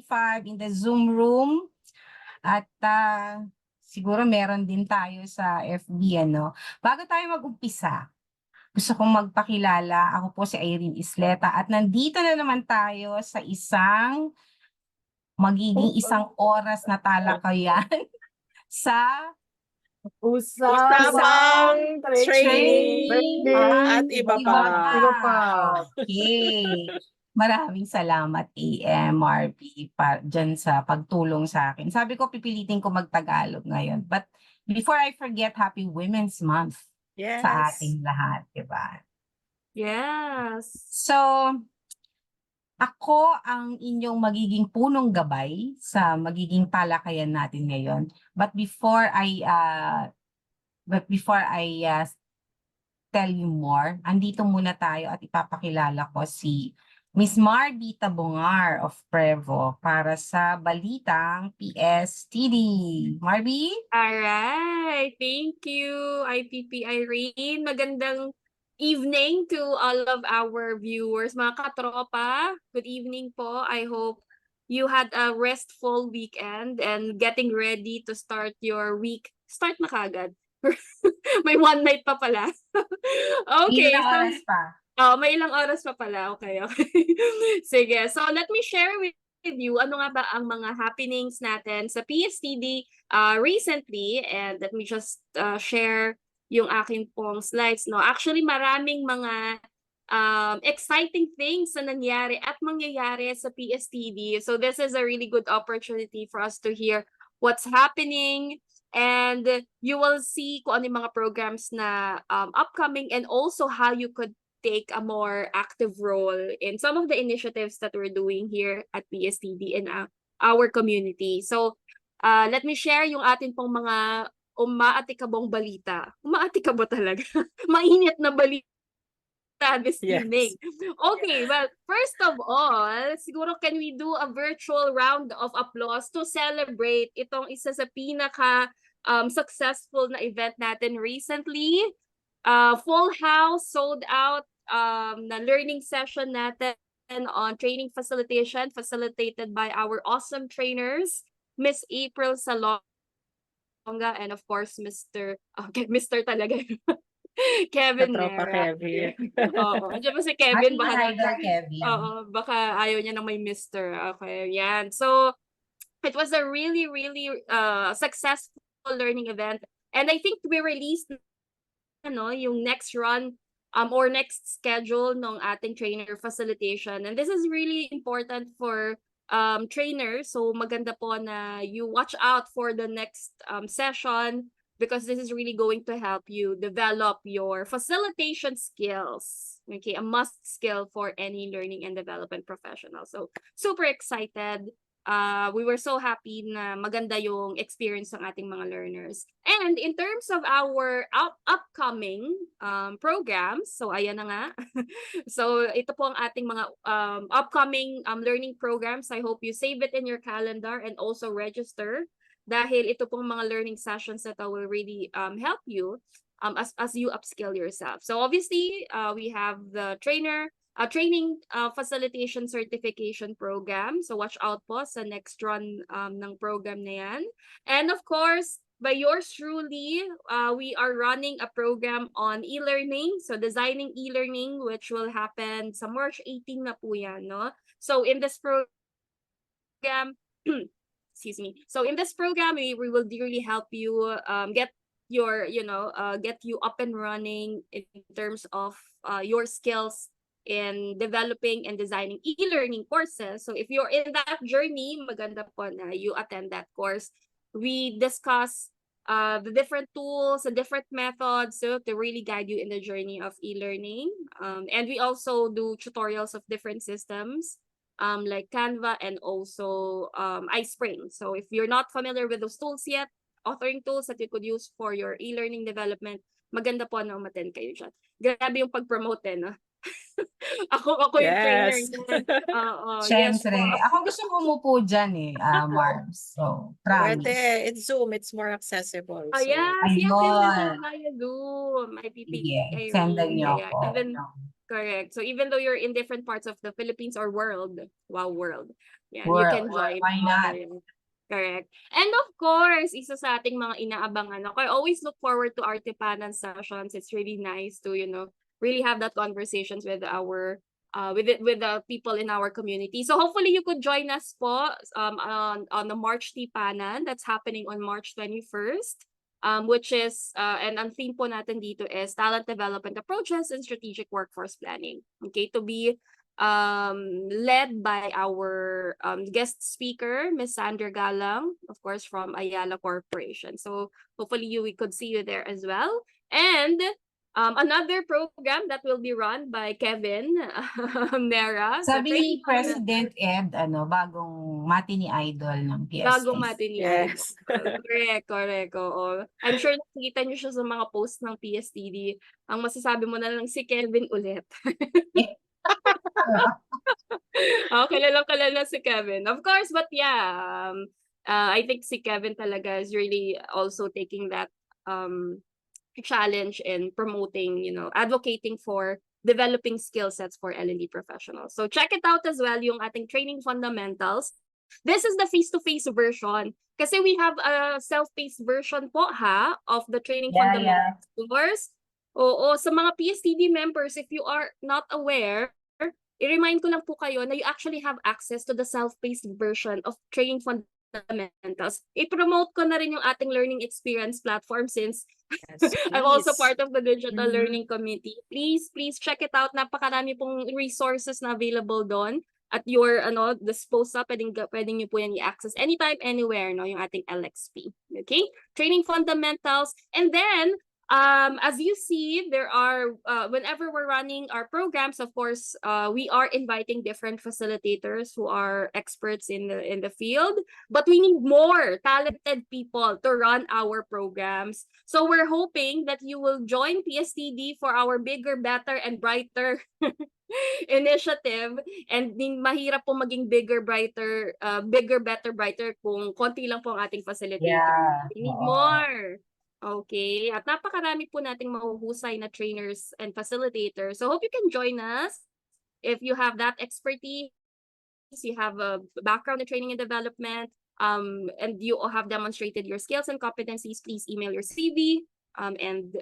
2025 in the Zoom room. At siguro meron din tayo sa FB, ano. Bago tayo mag-umpisa, gusto kong magpakilala. Ako po si Irene Isleta at nandito na naman tayo sa magiging isang oras na talakayan sa Usapang training at iba pa. Okay. Maraming salamat AMRP dyan sa pagtulong sa akin. Sabi ko pipilitin ko magtagalog ngayon. But before I forget, Happy Women's Month sa ating lahat, diba? Yes. So, ako ang inyong magiging punong gabay sa magiging talakayan natin ngayon. But before I tell you more, andito muna tayo at ipapakilala ko si Miss Marbita Bongar of Prevo para sa balitang PSTD. Marby? Alright. Thank you, IPP Irene. Magandang evening to all of our viewers. Mga katropa, good evening po. I hope you had a restful weekend and getting ready to start your week. Start na kagad. May one night pa pala. Okay. Ilang oras pa? Oh, may ilang oras pa pala. Okay. Sige. So, let me share with you ano nga ba ang mga happenings natin sa PSTD recently, and let me just share yung akin pong slides. No? Actually, maraming mga exciting things na nangyari at mangyayari sa PSTD. So, this is a really good opportunity for us to hear what's happening, and you will see kung ano yung mga programs na upcoming, and also how you could take a more active role in some of the initiatives that we're doing here at PSTD in our community. So, let me share yung atin pong mga umaatikabong balita. Umaatikabo talaga. Mainit na balita this evening. Okay, well, first of all, siguro can we do a virtual round of applause to celebrate itong isa sa pinaka successful na event natin recently. Full house, sold out na learning session natin on training facilitation facilitated by our awesome trainers, Miss April Salonga, and of course, Mr. talaga. Kevin Ka-tropa Mera. Kevin. Oo. Andiyan ba si Kevin? Kevin. Oo, baka ayaw niya ng may Mr. Okay, yan. So, it was a really, really successful learning event. And I think we released yung next run or next schedule ng ating trainer facilitation. And this is really important for trainers. So maganda po na you watch out for the next session, because this is really going to help you develop your facilitation skills. Okay, a must skill for any learning and development professional. So super excited. We were so happy na maganda yung experience ng ating mga learners. And in terms of our upcoming programs, so ayan na nga. So ito po ang ating mga upcoming learning programs. I hope you save it in your calendar and also register, dahil ito pong mga learning sessions that will really help you as you upskill yourself. So obviously, we have the training facilitation certification program. So watch out po sa next run ng program na yan. And of course, by yours truly, we are running a program on e-learning. So designing e-learning, which will happen sa March 18 na po yan, no? So in this program, excuse me. So in this program, we will really help you get you up and running in terms of your skills in developing and designing e-learning courses. So if you're in that journey, maganda po na you attend that course. We discuss the different tools and different methods to really guide you in the journey of e-learning. And we also do tutorials of different systems like Canva and also iSpring. So if you're not familiar with those tools yet, authoring tools that you could use for your e-learning development, maganda po na umattend kayo dyan. Grabe yung pag-promote no? Ako yung trainer. Siyempre. Yes, ako gusto ko umupo dyan Marbs. So, promise. Pwede. It's Zoom. It's more accessible. Yes, Ayun. Zoom. IPP. Sige, sendan niyo ako. Correct. So even though you're in different parts of the Philippines or world, yeah, you World, can join. why not? Correct. And of course, isa sa ating mga inaabangan ako, I always look forward to Artipanan sessions. It's really nice to, really have that conversations with our with the people in our community. So hopefully you could join us po on the March Tipanan that's happening on March 21st. Which is and ang theme po natin dito is talent development approaches and strategic workforce planning. Okay, to be led by our guest speaker, Miss Sandra Galang, of course, from Ayala Corporation. So hopefully we could see you there as well. And another program that will be run by Kevin Mera. So Sabi ni training on the President Ed, bagong mati ni idol ng bagong PSA. mati ni Yes. Idol. Correct, oo. I'm sure nakikita niyo siya sa mga post ng PSTD. Ang masasabi mo na lang si Kevin ulit. Kilala si Kevin. Of course, but yeah, I think si Kevin talaga is really also taking that challenge in promoting, advocating for developing skill sets for L&D professionals. So check it out as well, yung ating training fundamentals. This is the face-to-face version. Kasi we have a self-paced version po of the training fundamentals course. Oo, sa mga PSTD members, if you are not aware, i-remind ko lang po kayo na you actually have access to the self-paced version of training fundamentals. I-promote ko na rin yung ating learning experience platform since Yes, I'm also please. part of the digital Mhm. learning committee. Please check it out. Napakarami pong resources na available doon at your disposal. Pwedeng niyo po yan i-access anytime, anywhere, no, yung ating LXP. Okay? Training fundamentals. And then, as you see, there are, whenever we're running our programs, of course, we are inviting different facilitators who are experts in the field, but we need more talented people to run our programs. So we're hoping that you will join PSTD for our bigger, better, and brighter initiative. And mahirap po maging bigger, better, brighter kung konti lang po ang ating facilitator. Yeah. We need Oo. more. Okay, at napakarami po nating mahuhusay na trainers and facilitators. So hope you can join us. If you have that expertise, you have a background in training and development, and you have demonstrated your skills and competencies, please email your CV and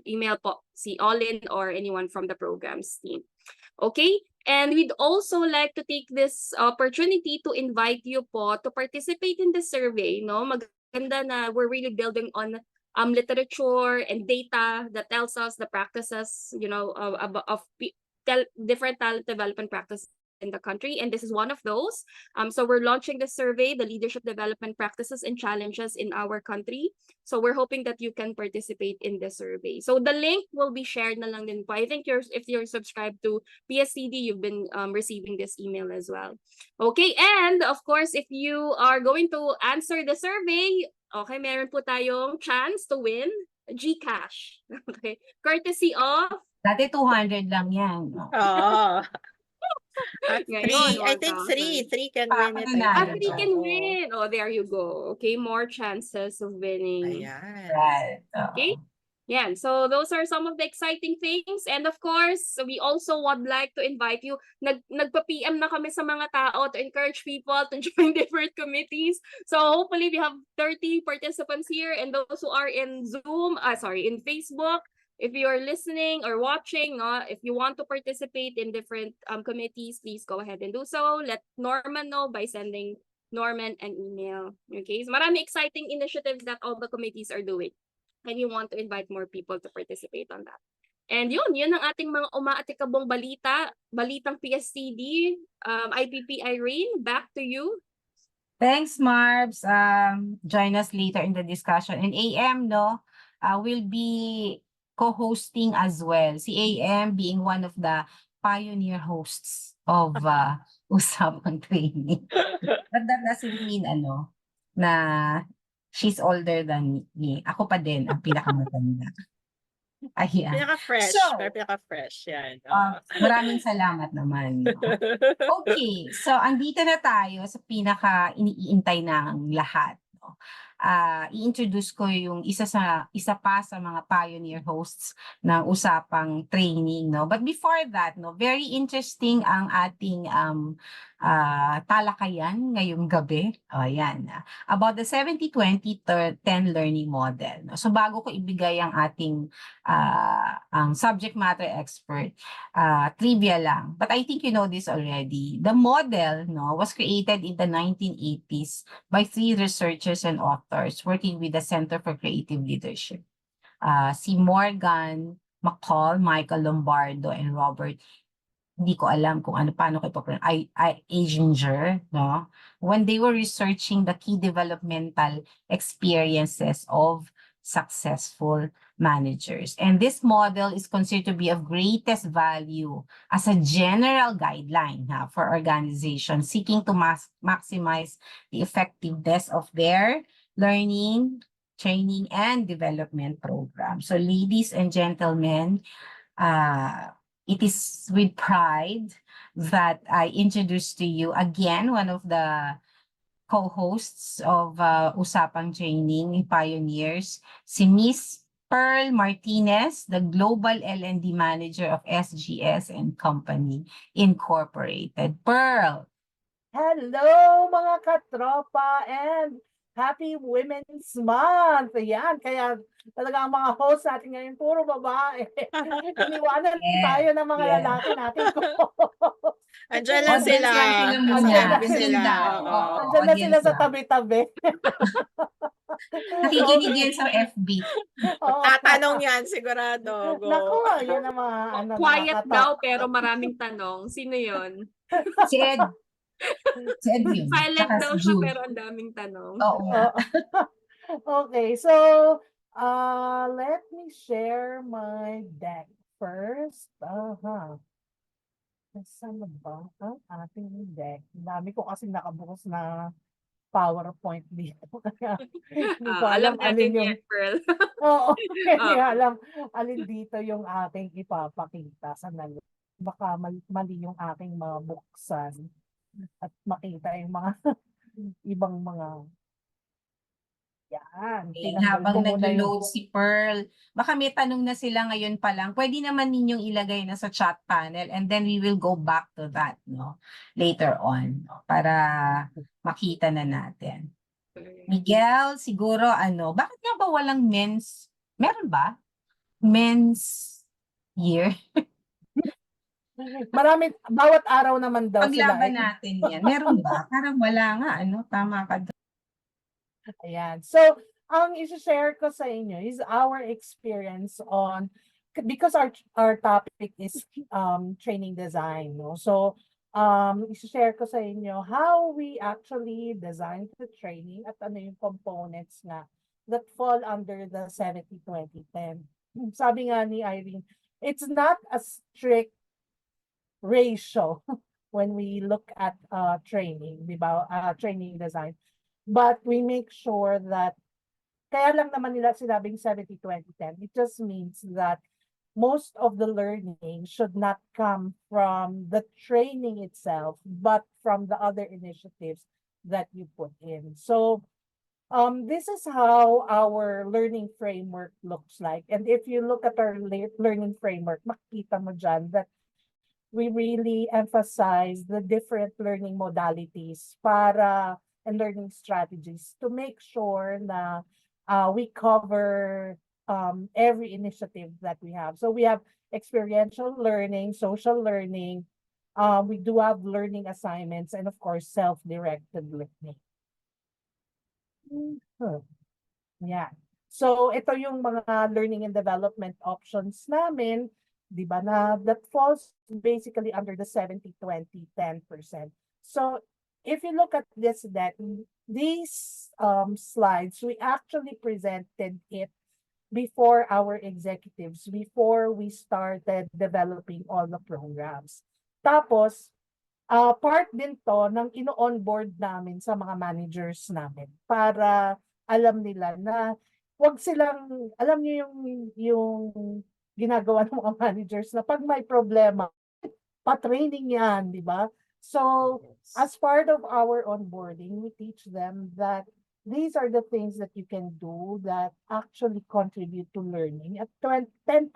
email po si Olin or anyone from the programs team. Okay? And we'd also like to take this opportunity to invite you po to participate in the survey, no? Maganda na we're really building on literature and data that tells us the practices, of different talent development practices in the country, and this is one of those. So we're launching the survey, the leadership development practices and challenges in our country. So we're hoping that you can participate in the survey. So the link will be shared na lang din po. I think if you're subscribed to PSTD, you've been receiving this email as well. Okay, and of course, if you are going to answer the survey, okay, meron po tayong chance to win GCash. Okay, courtesy of Dati 200 lang yan. Oo. At Ngayon, I think 1,000. three can win it. Nanalo. 3 can Oo. win. Oh, there you go. Okay, more chances of winning. Ayan. Right. Okay. Yeah, so those are some of the exciting things. And of course, we also would like to invite you. Nagpa-PM na kami sa mga tao to encourage people to join different committees. So hopefully we have 30 participants here, and those who are in Zoom, in Facebook. If you are listening or watching, if you want to participate in different committees, please go ahead and do so. Let Norman know by sending Norman an email. Okay, so marami exciting initiatives that all the committees are doing. And you want to invite more people to participate on that. And yun ang ating mga umaatikabong balitang PSTD. IPP Irene, back to you. Thanks, Marbs. Join us later in the discussion. And AM, will be co-hosting as well. Si AM being one of the pioneer hosts of Usapang training. But that doesn't mean na she's older than me. Ako pa din ang pinakamatanda. Ayan. Pinaka-fresh. So, Pinaka-fresh. Yan. Maraming salamat naman. Okay, so andito na tayo sa pinaka iniintay ng lahat. i-introduce ko yung isa pa sa mga pioneer hosts ng Usapang training, no? But before that, no, very interesting ang ating talakayan ngayong gabi. Ayan, about the 70-20-10 learning model. No? So bago ko ibigay ang ating ang subject matter expert, trivia lang. But I think you know this already. The model, no, was created in the 1980s by 3 researchers and authors working with the Center for Creative Leadership. Si Morgan McCall, Michael Lombardo, and Robert, hindi ko alam kung paano ko Asinger, no? When they were researching the key developmental experiences of successful managers. And this model is considered to be of greatest value as a general guideline for organizations seeking to maximize the effectiveness of their learning, training, and development program. So ladies and gentlemen, it is with pride that I introduce to you again one of the co-hosts of Usapang Training Pioneers, si Miss Pearl Martinez, the Global L&D Manager of SGS and Company Incorporated. Pearl. Hello mga katropa and Happy Women's Month! Ayan, kaya talaga ang mga host natin ngayon puro babae. Iniwanan tayo ng mga lalaki natin ko. Andiyan lang Audience sila. lang sila muna. Sa tabi Andyan sila. daw. Oo. Oo, Nandiyan na sila audience sa lang. tabi-tabi. Nakikinig yan sa FB. Oo. Tatanong yan sigurado. Go. Naku, yan ang mga Quiet nakakatawa. daw pero maraming tanong. Sino yon? Si Ed. Si Ed yun. Silent Tsaka daw si siya Jude. pero ang daming tanong. Oo nga. Oo. Okay, so let me share my deck first. Saan na ba ang ating deck? Ang dami ko kasi nakabukas na PowerPoint dito. Kaya hindi ko Alam alam natin alin yung... yan, Pearl. Oo, hindi Oo. alam alin dito yung aking ipapakita. Sandali. Baka mali yung aking mabuksan at makita yung mga ibang mga... Yan. Tinanggal Habang ko muna yung... naglo-load si Pearl, baka may tanong na sila ngayon pa lang. Pwede naman ninyong ilagay na sa chat panel and then we will go back to that, no? Later on, no? Para makita na natin. Miguel, siguro bakit nga ba walang men's, meron ba? Men's year? Marami, bawat araw naman daw sila. Paglaban natin yan. Meron ba? Parang wala nga, tama ka doon. Ayan. So, ang i-share ko sa inyo is our experience on, because our topic is training design, no? So, i-share ko sa inyo how we actually design the training at ano yung components na that fall under the 70-20-10. Sabi nga ni Irene, it's not a strict ratio when we look at training, di ba? Training design. But we make sure that, kaya lang naman nila sinabing 70-20-10, it just means that most of the learning should not come from the training itself, but from the other initiatives that you put in. So this is how our learning framework looks like. And if you look at our learning framework, makikita mo dyan that we really emphasize the different learning modalities and learning strategies to make sure na we cover every initiative that we have. So we have experiential learning, social learning, we do have learning assignments, and of course, self-directed learning. Yeah. So ito yung mga learning and development options namin, di ba, na that falls basically under the 70-20-10%. So if you look at this deck, these slides, we actually presented it before our executives, before we started developing all the programs. Tapos, part din to ng ino-onboard namin sa mga managers namin para alam nila na wag silang, alam niyo yung ginagawa ng mga managers na pag may problema, pa-training yan, di ba? So, as part of our onboarding, we teach them that these are the things that you can do that actually contribute to learning. At 10%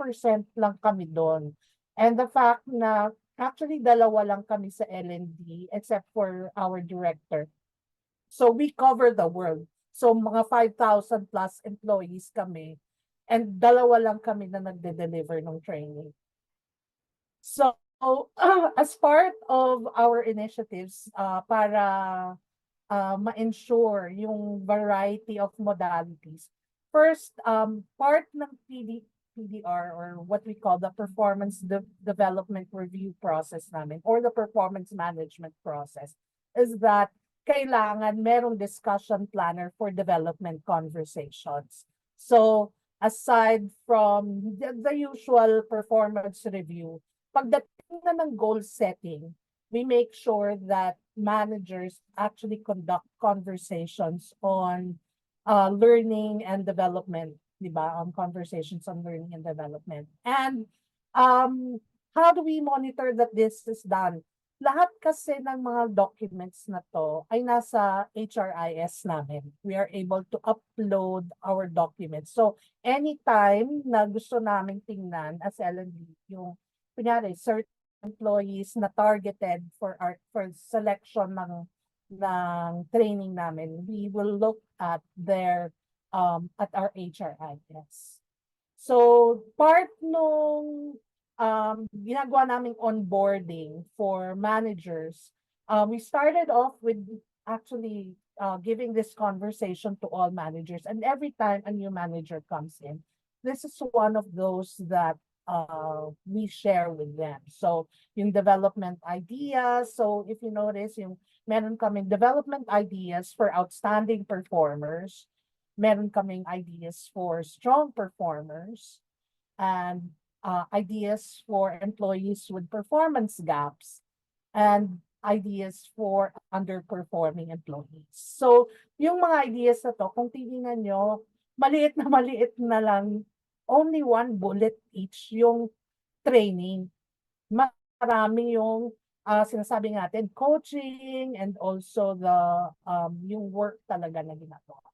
lang kami doon. And the fact na actually dalawa lang kami sa L&D except for our director. So we cover the world. So mga 5,000 plus employees kami and dalawa lang kami na nagde-deliver ng training. So as part of our initiatives para ma-ensure yung variety of modalities. First, part ng PDR or what we call the performance development review process namin or the performance management process is that kailangan merong discussion planner for development conversations. So aside from the usual performance review, pagdating na ng goal setting, we make sure that managers actually conduct conversations on learning and development, di ba? On conversations on learning and development. And how do we monitor that this is done? Lahat kasi ng mga documents na to ay nasa HRIS namin. We are able to upload our documents. So anytime na gusto namin tingnan as L&D, yung kunyari, certain employees na targeted for selection ng training namin, we will look at their at our HRIS. So part nung ginagawa naming onboarding for managers, we started off with actually giving this conversation to all managers, and every time a new manager comes in, this is one of those that we share with them. So yung development ideas, so if you notice, yung meron kaming development ideas for outstanding performers, meron kaming ideas for strong performers, and ideas for employees with performance gaps, and ideas for underperforming employees. So yung mga ideas na to, kung titingnan nyo, maliit na lang, only one bullet each yung training. Marami yung sinasabi natin, coaching and also the yung work talaga na ginagawa.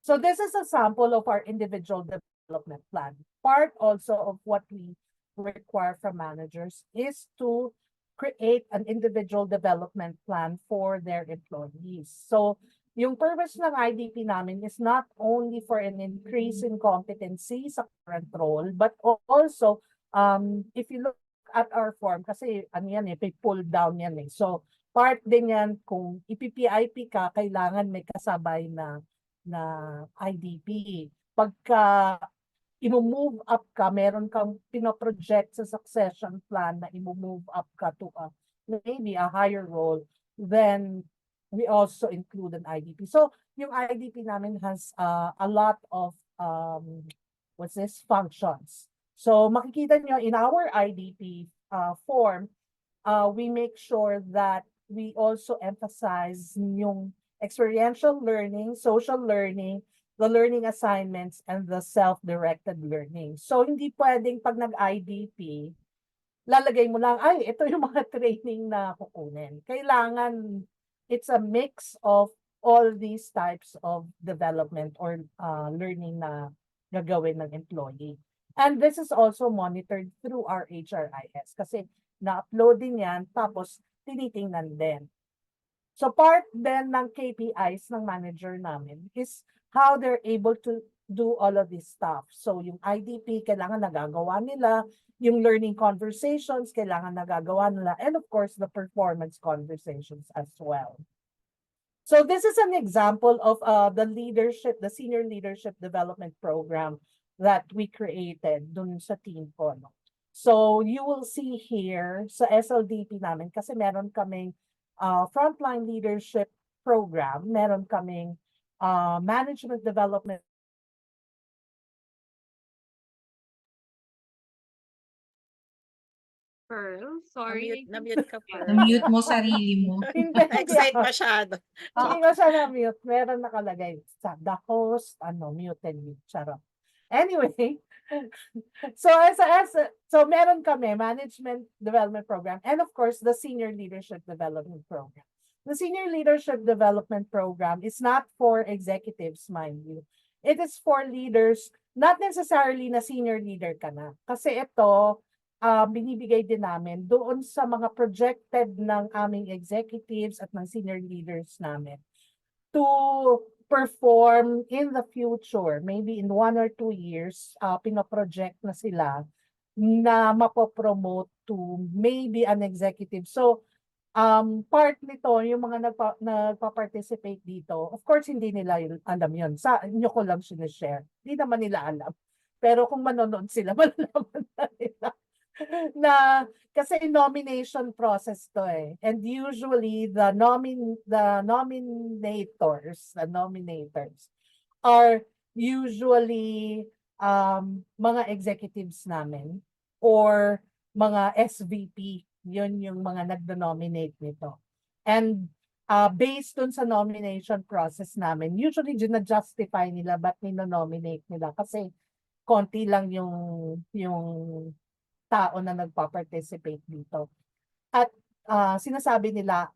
So this is a sample of our individual development plan. Part also of what we require from managers is to create an individual development plan for their employees. So yung purpose ng IDP namin is not only for an increase in competency sa current role, but also, if you look at our form, kasi ano yan pull down yan So, part din yan, kung ipipip ka, kailangan may kasabay na IDP. Pagka i-move up ka, meron kang pinoproject sa succession plan na i-move up ka to maybe a higher role, then we also include an IDP. So yung IDP namin has a lot of functions. So makikita nyo in our IDP form, we make sure that we also emphasize yung experiential learning, social learning, the learning assignments, and the self-directed learning. So hindi pwedeng pag nag-IDP, lalagay mo lang, ay, ito yung mga training na kukunin. Kailangan it's a mix of all these types of development or learning na gagawin ng employee. And this is also monitored through our HRIS kasi na-upload din yan tapos tinitingnan din. So part then ng KPIs ng manager namin is how they're able to do all of this stuff. So yung IDP, kailangan nagagawa nila, yung learning conversations, kailangan nagagawa nila, and of course, the performance conversations as well. So this is an example of the senior leadership development program that we created dun sa team ko. No? So you will see here sa SLDP namin, kasi meron kaming frontline leadership program, meron kaming management development. Pearl, sorry. Na-mute ka pa. Na-mute mo sarili mo. Na-excite masyado. Hindi ko siya na-mute. Meron nakalagay sa the host, muted mute. Charot. Anyway, so so meron kami management development program and of course the senior leadership development program. the Senior Leadership Development Program is not for executives, mind you. It is for leaders, not necessarily na senior leader ka na. Kasi ito, binibigay din namin doon sa mga projected ng aming executives at ng senior leaders namin to perform in the future, maybe in 1 or 2 years, pinoproject na sila na mapopromote to maybe an executive. So, part nito, yung mga nagpa-participate dito, of course, hindi nila alam yun. Sa inyo ko lang sinishare. Hindi naman nila alam. Pero kung manonood sila, malalaman na nila. Na, kasi nomination process to eh. And usually, the nominators are usually mga executives namin or mga SVP. Yun yung mga nagno-nominate nito. And based dun sa nomination process namin, usually gina-justify nila ba't nino-nominate nila kasi konti lang yung tao na nagpa-participate dito. At sinasabi nila,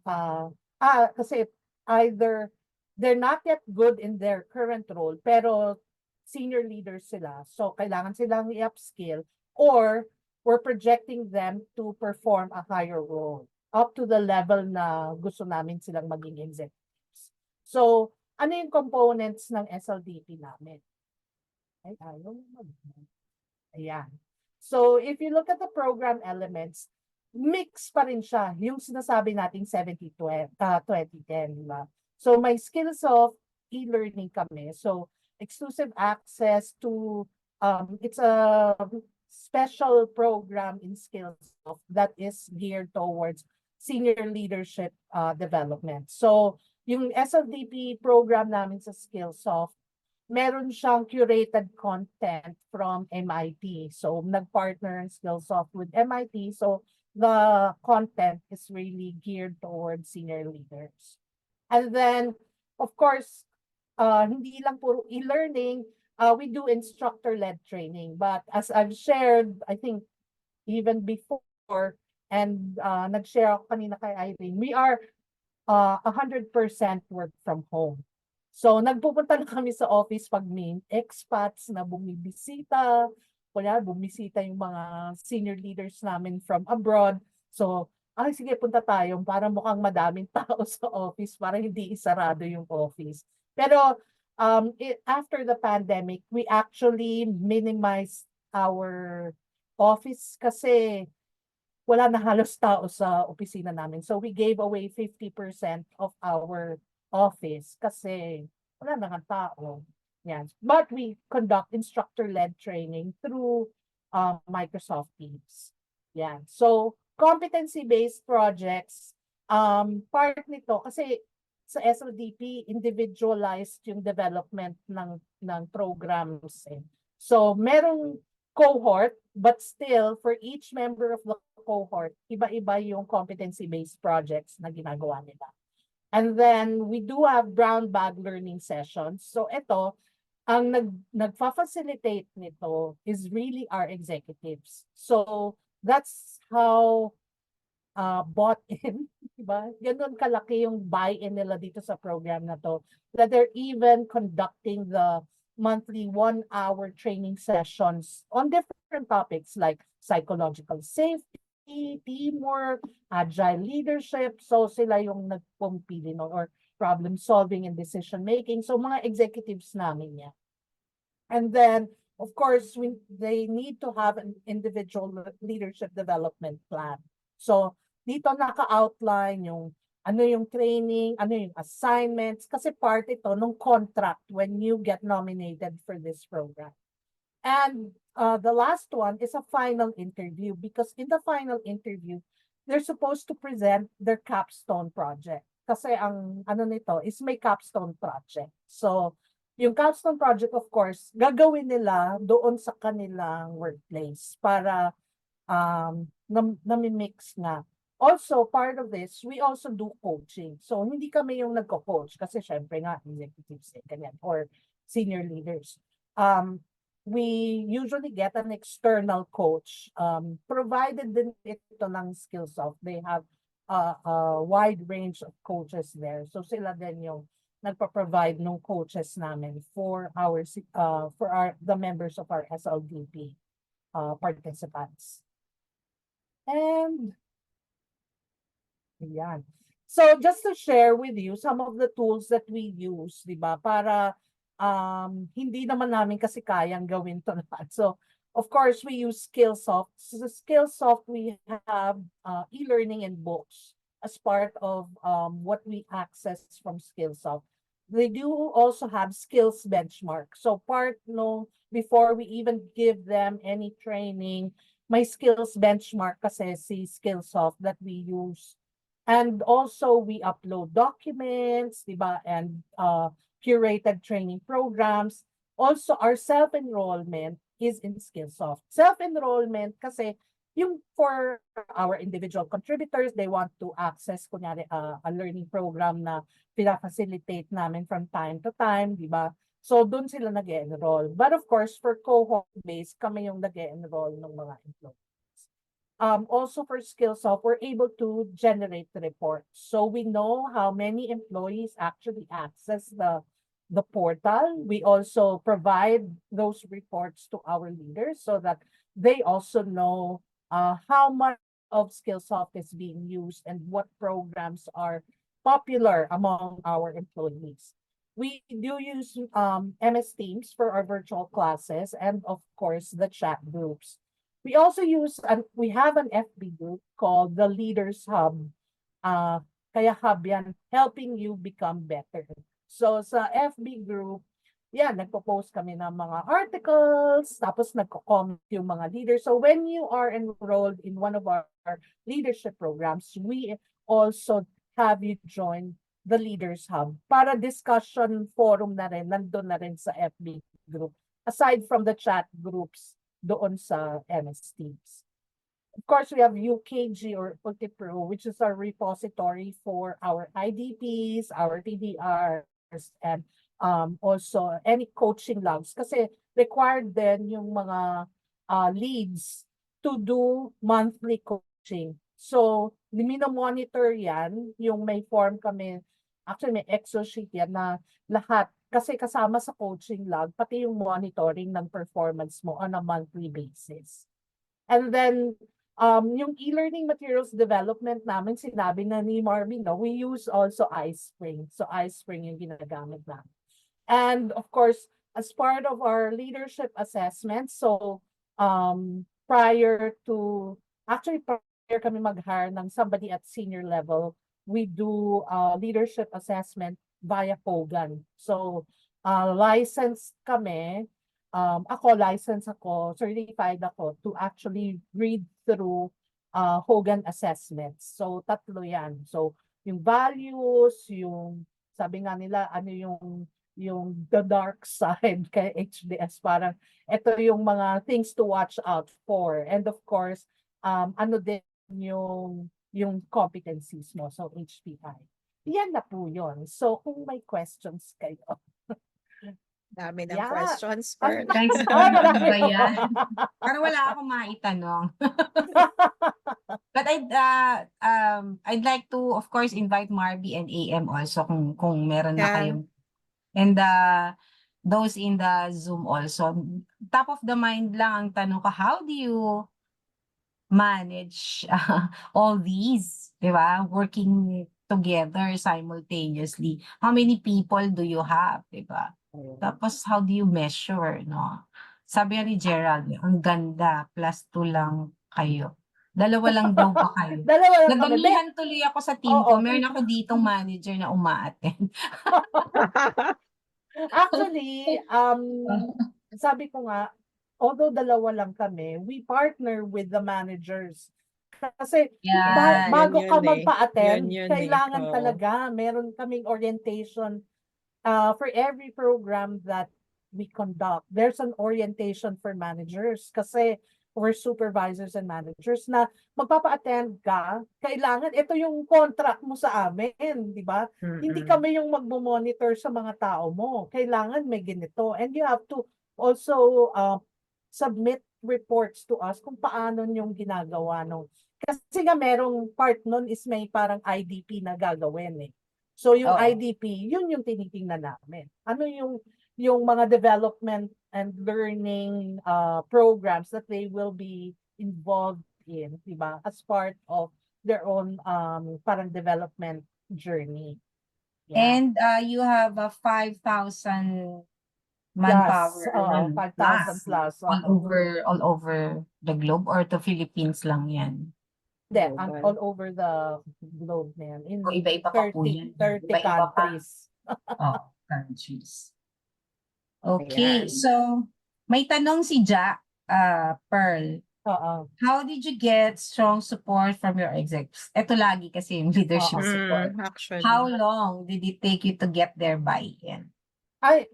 kasi either they're not yet good in their current role, pero senior leaders sila, so kailangan silang i-upskill, or we're projecting them to perform a higher role up to the level na gusto namin silang maging executives. So, ano yung components ng SLDP namin? Ay, ayaw mo. Ayan. So, if you look at the program elements, mix pa rin siya. Yung sinasabi nating 70-20-10, diba? So, may skills of e-learning kami. So, exclusive access to, it's a special program in Skillsoft that is geared towards senior leadership development. So, yung SLDP program namin sa Skillsoft, meron siyang curated content from MIT. So, nag-partner ang Skillsoft with MIT. So, the content is really geared towards senior leaders. And then, of course, hindi lang puro e-learning, we do instructor-led training. But as I've shared, I think even before, and nag-share ako kanina kay Irene, we are 100% work from home. So, nagpupunta na kami sa office pag may expats na bumibisita, bumisita yung mga senior leaders namin from abroad. So, sige, punta tayo para mukhang madaming tao sa office para hindi isarado yung office. Pero, after the pandemic, we actually minimized our office kasi wala na halos tao sa opisina namin. So we gave away 50% of our office kasi wala na nga tao. Yan. But we conduct instructor-led training through Microsoft Teams. Yan. So competency-based projects, part nito kasi sa SLDP, individualized yung development ng programs. So, merong cohort, but still, for each member of the cohort, iba-iba yung competency-based projects na ginagawa nila. And then, we do have brown bag learning sessions. So, ito, ang nagfa-facilitate nito is really our executives. So, that's how bought in, diba? Ganun kalaki yung buy-in nila dito sa program na to, that they're even conducting the monthly 1-hour training sessions on different topics like psychological safety, teamwork, agile leadership. So sila yung nagpumipili no, or problem solving and decision making. So mga executives namin yan. And then, of course, they need to have an individual leadership development plan. So, dito naka-outline yung ano yung training, ano yung assignments, kasi part ito nung contract when you get nominated for this program. And the last one is a final interview because in the final interview, they're supposed to present their capstone project. Kasi ang ano nito is may capstone project. So, yung capstone project, of course, gagawin nila doon sa kanilang workplace para nami-mix nga. Also, part of this, we also do coaching. So, hindi kami yung nagko-coach kasi syempre nga, executives ganyan, or senior leaders. We usually get an external coach, provided din ito ng Skillsoft. They have wide range of coaches there. So sila din yung nagpa-provide ng coaches namin for the members of our SLDP participants. And ayan. So just to share with you some of the tools that we use, 'di ba? Para hindi naman namin kasi kayang gawin 'to lahat. So of course we use Skillsoft. So Skillsoft we have e-learning and books as part of what we access from Skillsoft. They do also have skills benchmark. So before we even give them any training, may skills benchmark kasi si Skillsoft that we use. And also we upload documents, diba? And curated training programs. Also our self-enrollment is in Skillsoft. Self-enrollment kasi yung for our individual contributors, they want to access kunyari a learning program na pina-facilitate namin from time to time, di ba? So doon sila nag-enroll. But of course, for cohort-based, kami yung nag-enroll ng mga employees. Also for Skillsoft, we're able to generate reports. So we know how many employees actually access the portal. We also provide those reports to our leaders so that they also know how much of Skillsoft is being used and what programs are popular among our employees. We do use MS Teams for our virtual classes and of course the chat groups. We also we have an FB group called the Leaders Hub. Kaya hub yan, helping you become better. So sa FB group, yan, nagpo-post kami ng mga articles, tapos nagko-comment yung mga leaders. So when you are enrolled in one of our leadership programs, we also have you join the Leaders Hub para discussion forum na rin, nandun na rin sa FB group. Aside from the chat groups doon sa MS Teams. Of course, we have UKG or Ultipro, which is our repository for our IDPs, our TDRs, and also any coaching logs. Kasi required din yung mga leads to do monthly coaching. So, monitor yan, yung may form kami, actually may Excel sheet yan na lahat. Kasi kasama sa coaching log, pati yung monitoring ng performance mo on a monthly basis. And then, yung e-learning materials development namin, sinabi na ni Marvin, no, we use also iSpring. So iSpring yung ginagamit namin. And of course, as part of our leadership assessment, so prior kami mag-hire ng somebody at senior level, we do leadership assessment via Hogan. So, licensed kami, certified ako to actually read through Hogan assessments. So, tatlo yan. So, yung values, yung, sabi nga nila, ano yung the dark side kay HDS, parang ito yung mga things to watch out for. And of course, ano din yung competencies mo, so HPI. Yan na po yun. So, kung may questions kayo. Dami ng Yeah. questions, Pearl. Thanks, Ay, Ano marami. ba yan? Parang wala akong maitanong. But I'd like to, of course, invite Marby and AM also kung meron na Yeah. kayong, and those in the Zoom also. Top of the mind lang ang tanong ko, how do you manage all these, di ba? Working together simultaneously. How many people do you have, di ba? Tapos how do you measure, no? Sabi ni Gerald, ang ganda, +2 lang kayo. Dalawa lang daw ba kayo? Dalawa lang kami. Nadamihan tuloy ako sa team Oo. ko. Meron ako ditong manager na umaattend. Actually, sabi ko nga, although dalawa lang kami, we partner with the managers. Kasi Yan. bago Yun ka yun eh. magpa-attend, Yun eh. kailangan Oo. talaga, meron kaming orientation for every program that we conduct. There's an orientation for managers kasi we're supervisors and managers na magpapa-attend ka, kailangan, ito yung contract mo sa amin, di ba? Hindi kami yung magmo-monitor sa mga tao mo. Kailangan may ganito. And you have to also submit reports to us kung paano yung ginagawa nung kasi nga merong part nun is may parang IDP na gagawin eh. So yung Oo. IDP, yun yung tinitingnan namin. Ano yung mga development and learning programs that they will be involved in, diba? As part of their own parang development journey. Yeah. And you have a 5,000 manpower oo, 5,000 plus. all over the globe or to Philippines lang yan? Hindi, Global. all over the globe na yan. In O iba-iba pa po 30 yan. 30 Iba-iba pa. countries. Countries. Okay, Ayan. so may tanong si Jack, Pearl. Oo. How did you get strong support from your execs? Ito lagi kasi yung leadership Oo. support. Actually. How long did it take you to get their buy-in? Ay,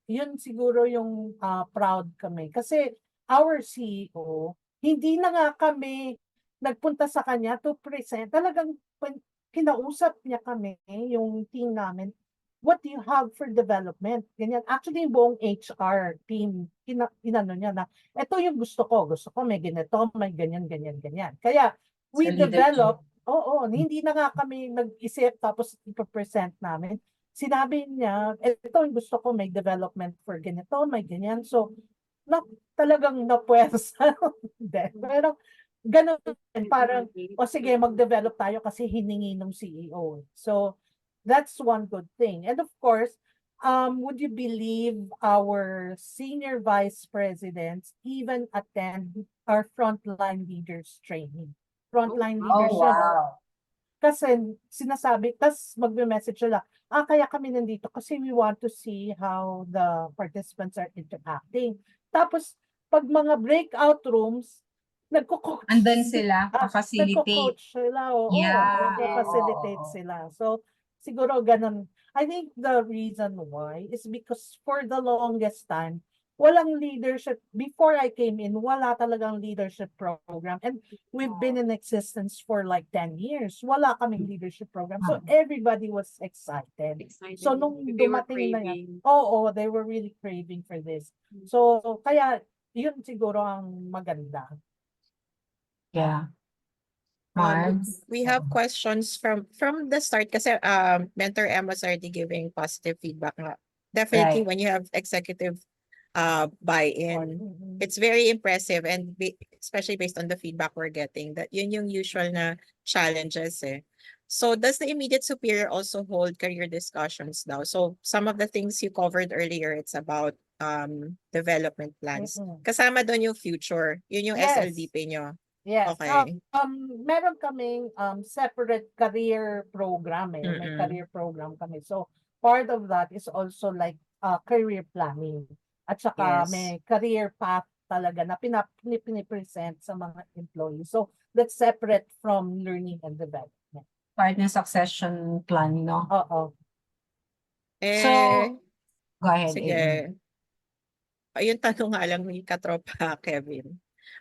yun siguro yung proud kami. Kasi our CEO, hindi na nga kami nagpunta sa kanya to present. Talagang kinausap niya kami, yung team namin, what do you have for development? Ganyan. Actually, yung buong HR team, inano niya na, ito yung gusto ko may ganito, may ganyan, ganyan, ganyan. Kaya, we Sa leadership. develop, hindi na nga kami nag-isip tapos ipapresent namin. Sinabi niya, ito yung gusto ko, may development for ganito, may ganyan. So, talagang napwersa. Pero, ganun, parang, sige, mag-develop tayo kasi hiningi ng CEO. So, that's one good thing. And of course, would you believe our senior vice presidents even attend our frontline leaders training? Frontline Oh, leadership. wow. Kasi sinasabi, tas magbe-message sila, kaya kami nandito kasi we want to see how the participants are interacting. Tapos, pag mga breakout rooms, nagko-coach Andun sila, facilitate. nagko-coach sila, Yeah, nagko-facilitate oo. sila. So, siguro ganun. I think the reason why is because for the longest time, walang leadership. Before I came in, wala talagang leadership program. And we've been in existence for like 10 years. Wala kaming leadership program. So everybody was excited. Excited. So nung They were dumating na yan, craving. they were really craving for this. So kaya yun siguro ang maganda. Yeah. Marbs? We have questions from the start kasi Mentor M was already giving positive feedback nga. Definitely Right. when you have executive buy-in, Mhm. it's very impressive and especially based on the feedback we're getting that yun yung usual na challenges eh. So does the immediate superior also hold career discussions now? So some of the things you covered earlier, it's about development plans. Mhm. Kasama doon yung future, yun yung Yes. SLDP nyo. Yes. Okay. Meron kaming separate career program eh. May Mm-mm. career program kami. So part of that is also like career planning. At saka Yes. may career path talaga na pinipresent sa mga employees. So that's separate from learning and development. Part ng succession plan, no? Oo. So, go ahead, Sige. Amy. Ayun, tanong nga lang ni Ka-tropa Kevin.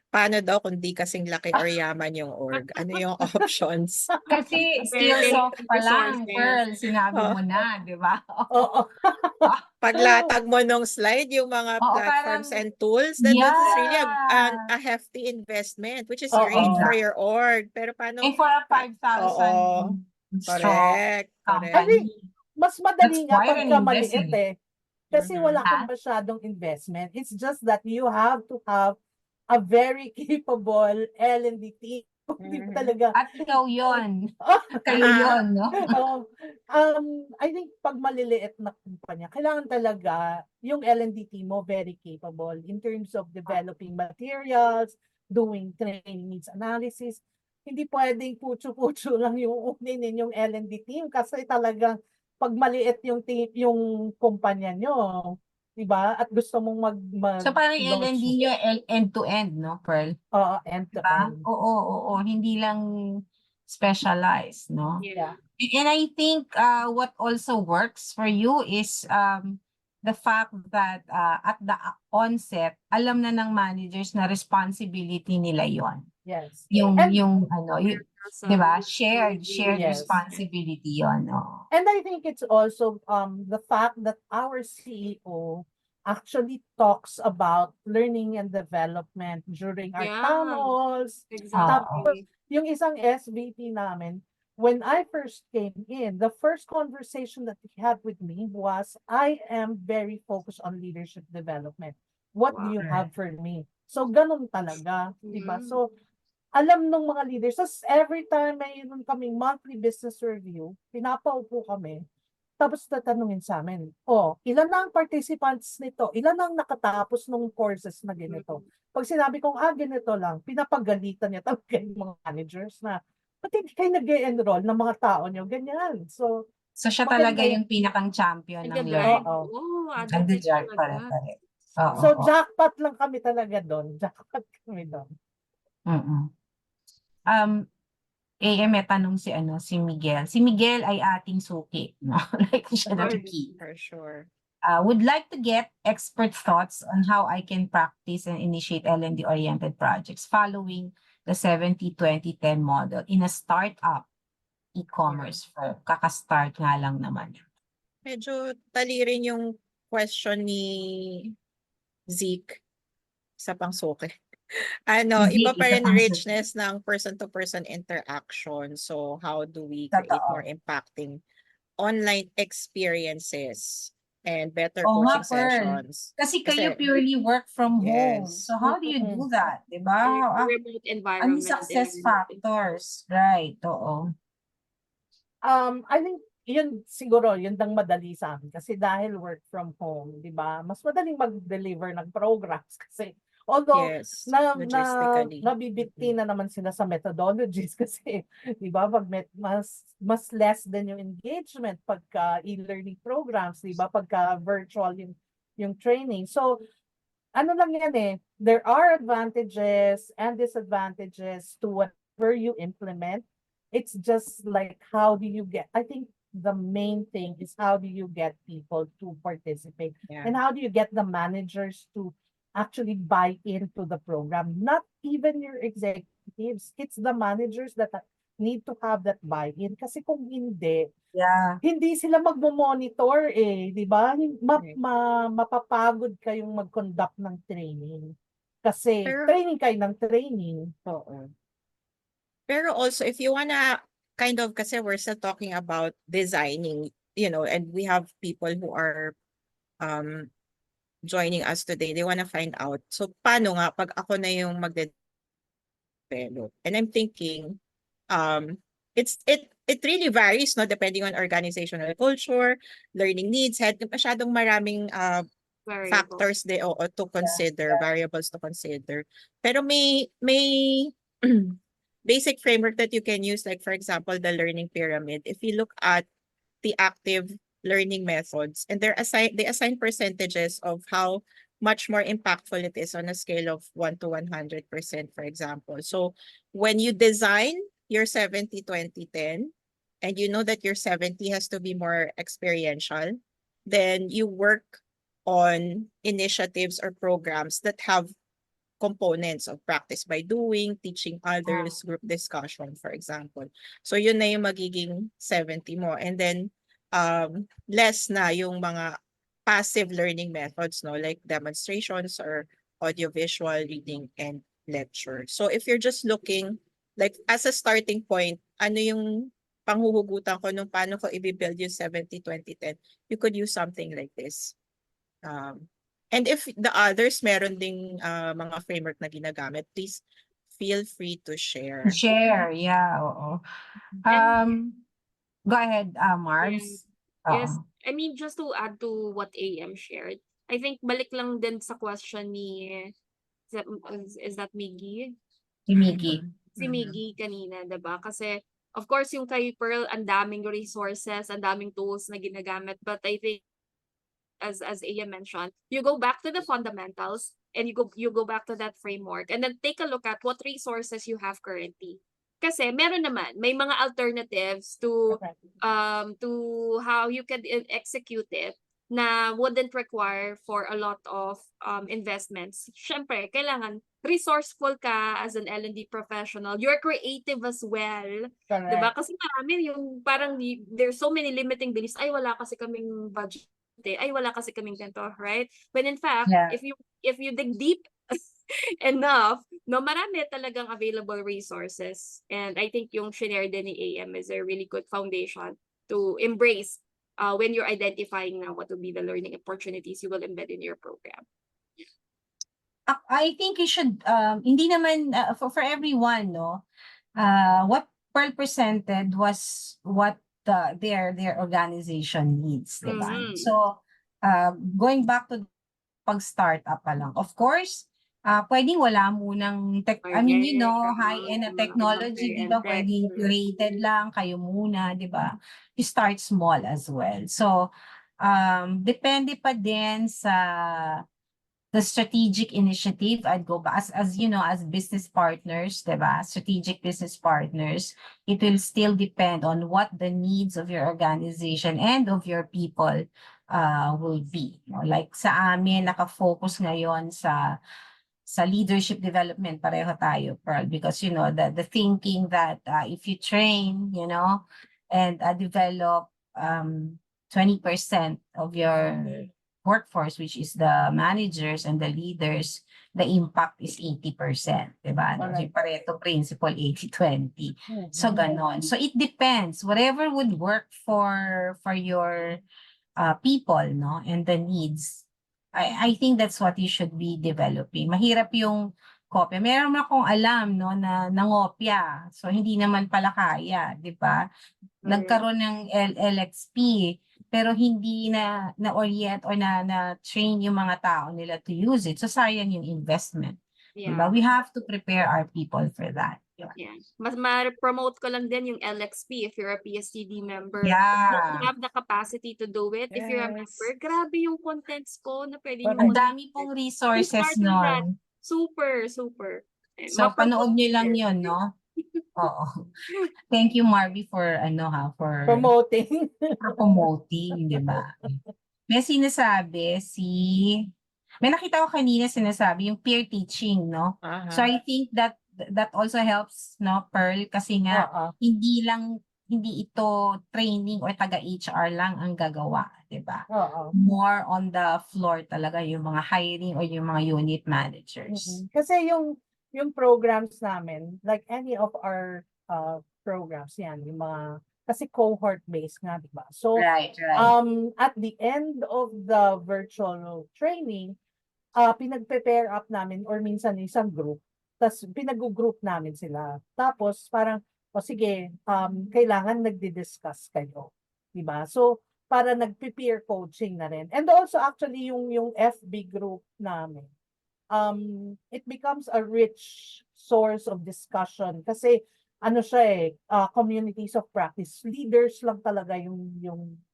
Paano daw kung di kasing laki or yaman yung org? Ano yung options? Kasi Very skills off pa lang, resources. Pearl, sinabi Oo. mo na, di ba? Oo. Paglatag mo nung slide, yung mga Oo, platforms parang- and tools, then that's really Yeah. a hefty investment, which is Oo. great for your org. Pero paano? And for a 5,000 strong Correct. Correct. I think company. mas madali That's nga quite an pagka maliit investment. eh. Kasi Mhm. wala kang masyadong investment. It's just that you have to have a very capable L&D team. Hindi Mhm. talaga. At ikaw yun. Kayo yun, no? I think pag maliliit na kumpanya, kailangan talaga yung L&D team mo very capable in terms of developing materials, doing training needs analysis. Hindi pwedeng putyo-putyo lang yung uninin yung L&D team kasi talagang pag maliit yung team, yung kumpanya nyo, di ba? At gusto mong So parang launch. L&D nyo end-to-end, no, Pearl? End to Diba? end. Oo. Hindi lang specialized, no? Yeah. And I think what also works for you is the fact that at the onset, alam na ng managers na responsibility nila yon. Yes. Yung, And- di ba? Shared Yes. responsibility yon. Oh. And I think it's also the fact that our CEO actually talks about learning and development during our town Yeah, halls. exactly. Yung isang SVP namin, when I first came in, the first conversation that he had with me was, I am very focused on leadership development. What do you Wow. have for me? So, ganun talaga, di ba? Mm. So, alam nung mga leaders. So, every time mayroon kaming monthly business review, pinapaupo kami, tapos tatanungin sa amin, ilan na ang participants nito? Ilan na ang nakatapos nung courses na ganito? Pag sinabi kong, ganito lang, pinapagalitan niya talaga yung mga managers na, ba't hindi kayo nag-enroll ng mga tao niyo? Ganyan. So, So siya maganda talaga yun. yung pinakang champion ng Nagda-drive. learning. Oo. Advocate Nagda-drive talaga. pare-pare. Oo, So, oo. jackpot lang kami talaga doon. Jackpot kami doon. Mm. May tanong si Miguel. Si Miguel ay ating suki, no? Like siya Sure. nakikita. For sure. Would like to get expert thoughts on how I can practice and initiate L&D-oriented projects following the 70-20-10 model in a startup e-commerce firm. Kaka-start nga lang naman. Medyo tali rin yung question ni Zeke sa pangsuki. Iba Zeke, pa isa rin pang suki. richness ng person-to-person interaction. So, how do we create Totoo. more impacting online experiences and better Oo nga, coaching Pearl. sessions? Kasi kayo purely work from home. Yes. So how do you do that? Diba? Remote Ano environment. success and- factors? Right, oo. I think yun siguro, yun dang madali sa amin. Kasi dahil work from home, di ba? Mas madaling mag-deliver ng programs kasi although Yes. na Logistically. nabibigti na naman sila sa methodologies kasi di ba pag mas less din yung engagement pagka e-learning programs, di ba? Pagka virtual yung training. So ano lang yan there are advantages and disadvantages to whatever you implement. It's just like how do you get, I think the main thing is how do you get people to participate Yeah. and how do you get the managers to actually buy into the program. Not even your executives, it's the managers that need to have that buy-in kasi kung hindi, Yeah. hindi sila magmo-monitor di ba? Mapapagod kayong mag-conduct ng training. Kasi training kayo ng training. Oo. Pero also, if you wanna kasi we're still talking about designing, and we have people who are joining us today. They wanna find out. So, paano nga pag ako na yung magde-develop? And I'm thinking, it really varies, no, depending on organizational culture, learning needs, masyadong maraming factors to consider, variables to consider. Pero may basic framework that you can use, like for example, the learning pyramid. If you look at the active learning methods, and they assign percentages of how much more impactful it is on a scale of 1 to 100%, for example. So when you design your 70-20-10, and you know that your 70 has to be more experiential, then you work on initiatives or programs that have components of practice by doing, teaching others, group discussion, for example. So yun na yung magiging 70 mo. And then less na yung mga passive learning methods, no, like demonstrations or audiovisual reading and lecture. So if you're just looking, like as a starting point, ano yung panghuhugutan ko nung paano ko i-build yung 70-20-10, you could use something like this. And if the others meron ding mga framework na ginagamit, please feel free to share. Share, yeah, oo. Go ahead, Marbs. Yes, I mean, just to add to what AM shared, I think balik lang din sa question ni, is that Miggy? Si Miggy. Si Miggy kanina, diba? Kasi, of course, yung kay Pearl, ang daming resources, ang daming tools na ginagamit. But I think, as Aya mentioned, you go back to the fundamentals and you go back to that framework and then take a look at what resources you have currently. Kasi meron naman, may mga alternatives to how you can execute it na wouldn't require for a lot of investments. Syempre, kailangan resourceful ka as an L&D professional. You're creative as well. Correct. Diba? Kasi marami yung parang there's so many limiting beliefs. Ay, wala kasi kaming budget ay wala kasi kaming ganito, right? When in fact, Yeah. if you dig deep enough, no, marami talagang available resources. And I think yung shinare din ni AM is a really good foundation to embrace when you're identifying now what will be the learning opportunities you will embed in your program. I think you should, hindi naman, for everyone, no? What Pearl presented was what their organization needs, diba? Mhm. So, going back to pag-startup pa lang. Of course, pwedeng wala munang I mean, you know, high-end na technology, di ba? Pwedeng curated lang, kayo muna, di ba? You start small as well. So, depende pa din sa the strategic initiative. I'd go back as you know, as business partners, diba? Strategic business partners, it will still depend on what the needs of your organization and of your people will be. No? Like sa amin, naka-focus ngayon sa leadership development, pareho tayo, Pearl, because you know, the thinking that if you train, you know, and develop 20% of your workforce, which is the managers and the leaders, the impact is 80%, diba? No? Correct. Yung Pareto principle, 80-20. So, Mhm. ganon. So, it depends. Whatever would work for your people, no? And the needs. I think that's what you should be developing. Mahirap yung kopya. Meron akong alam, no, na nangopya. So, hindi naman pala kaya, di ba? Nagkaroon ng LXP, pero hindi na-orient or na-train yung mga tao nila to use it. So, sayang yung investment. Diba? Yeah. We have to prepare our people for that. Yeah. Yeah. Mas ma-promote ko lang din yung LXP if you're a PSTD member. Yeah. You have the capacity to do it. If you're a Yes. member, grabe yung contents ko na pwede nyo Correct. Ang mag- dami pong resources Start with that. nun. Super, super. So, panood nyo lang here. yun, no? Oo. Thank you, Marby, for for Promoting. promoting, di ba? May sinasabi may nakita ko kanina sinasabi yung peer teaching, no? So I think that also helps, no, Pearl, kasi nga Oo. hindi ito training or taga-HR lang ang gagawa, di ba? Oo. More on the floor talaga yung mga hiring or yung mga unit managers. Kasi yung programs namin, like any of our programs yan, yung mga kasi cohort based nga, di ba? So Right. at the end of the virtual training, pinag-prepare up namin or minsan isang group, tapos pinag-group namin sila. Tapos parang, o sige, kailangan nagdi-discuss kayo. Diba? So, para nag-peer coaching na rin. And also actually yung FB group namin, it becomes a rich source of discussion kasi ano siya communities of practice. Leaders lang talaga yung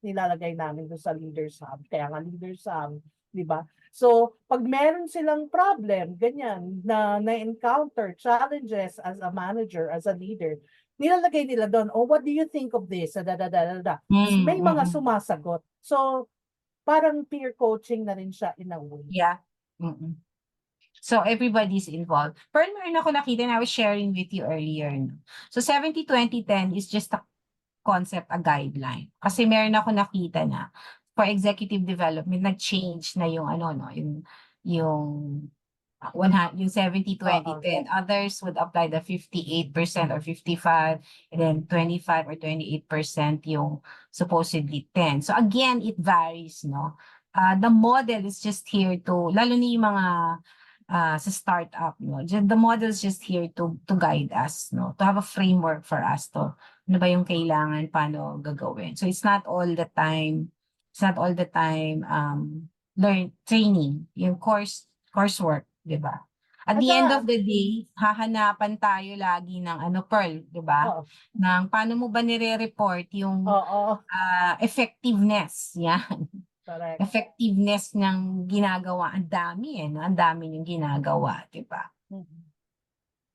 nilalagay namin doon sa Leaders Hub. Kaya nga Leaders Hub, di ba? So, pag meron silang problem, ganyan, na-encounter challenges as a manager, as a leader, nilalagay nila doon, oh, what do you think of this? May mga sumasagot. So, parang peer coaching na rin siya in a way. Yeah. So everybody's involved. Pero meron ako nakita na I was sharing with you earlier. No? So 70-20-10 is just a concept, a guideline. Kasi meron ako nakita na for executive development, nag-change na yung yung 70-20-10. Others would apply the 58% or 55, and then 25 or 28% yung supposedly 10. So again, it varies, no? The model is just here to, lalo na yung mga sa startup, no? The model is just here to guide us, no? To have a framework for us to, ano ba yung kailangan, paano gagawin. So it's not all the time training, yung coursework, di ba? At the end of the day, hahanapan tayo lagi ng Pearl, di ba? Ng paano mo ba nire-report yung effectiveness, yan. Correct. Effectiveness ng ginagawa. Ang dami no? Ang dami yung ginagawa, di ba?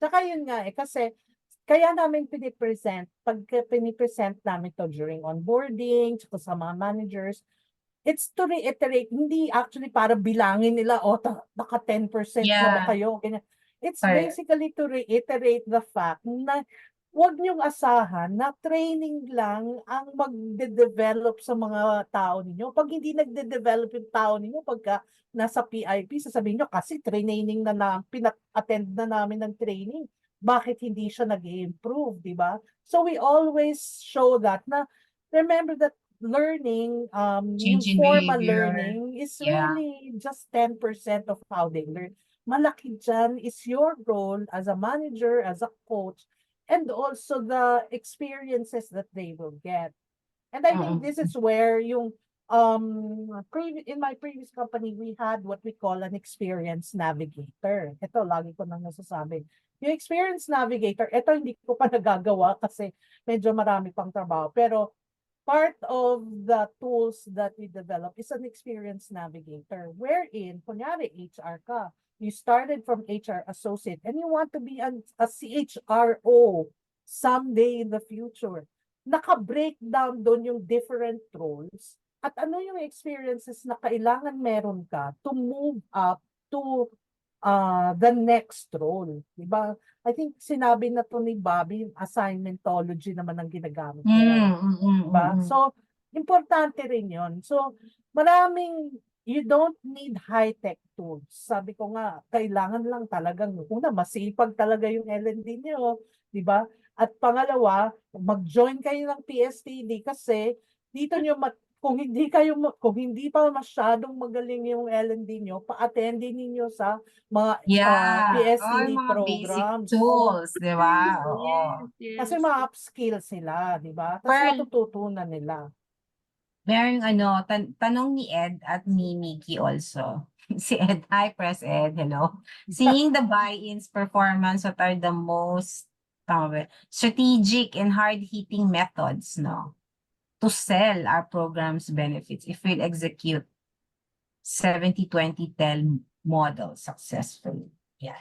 Saka yun nga kasi kaya namin pinipresent, pag pinipresent namin to during onboarding, tsaka sa mga managers, it's to reiterate, hindi actually para bilangin nila, naka 10% na ba kayo? It's Correct. basically to reiterate the fact na wag niyong asahan na training lang ang magde-develop sa mga tao ninyo. Pag hindi nagde-develop yung tao ninyo pagka nasa PIP, sasabihin niyo kasi training na attend na namin ng training. Bakit hindi siya nag-improve, di ba? So we always show that na remember that learning, yung Change in formal behavior. learning is Yeah. really just 10% of how they learn. Malaki dyan is your role as a manager, as a coach, and also the experiences that they will get. And I think this is where yung in my previous company, we had what we call an experience navigator. Ito, lagi ko nang nasasabi. Yung experience navigator, ito hindi ko pa nagagawa kasi medyo marami pang trabaho. Pero part of the tools that we develop is an experience navigator, wherein, kunyari, HR ka. You started from HR associate and you want to be a CHRO someday in the future. Naka-breakdown doon yung different roles at ano yung experiences na kailangan meron ka to move up to the next role. Diba? I think sinabi na to ni Bobby, assignmentology naman ang ginagamit nila. Diba? So, importante rin yon. So, you don't need high-tech tools. Sabi ko nga, kailangan lang talagang, una, masipag talaga yung L&D niyo, di ba? At pangalawa, mag-join kayo ng PSTD kasi dito niyo kung hindi pa masyadong magaling yung L&D niyo, pa-attendin niyo sa mga Yeah. PSTD Mga basic programs. tools, di ba? Oo. Yes, Kasi yes. ma-upskill sila, di ba? Tapos Pearl, matututunan nila. Merong tanong ni Ed at ni Mickey also. Si Ed, hi Press Ed, hello. Seeing the buy-ins performance, what are the most strategic and hard-hitting methods, no, to sell our program's benefits if we execute 70-20-10 model successfully? Yeah.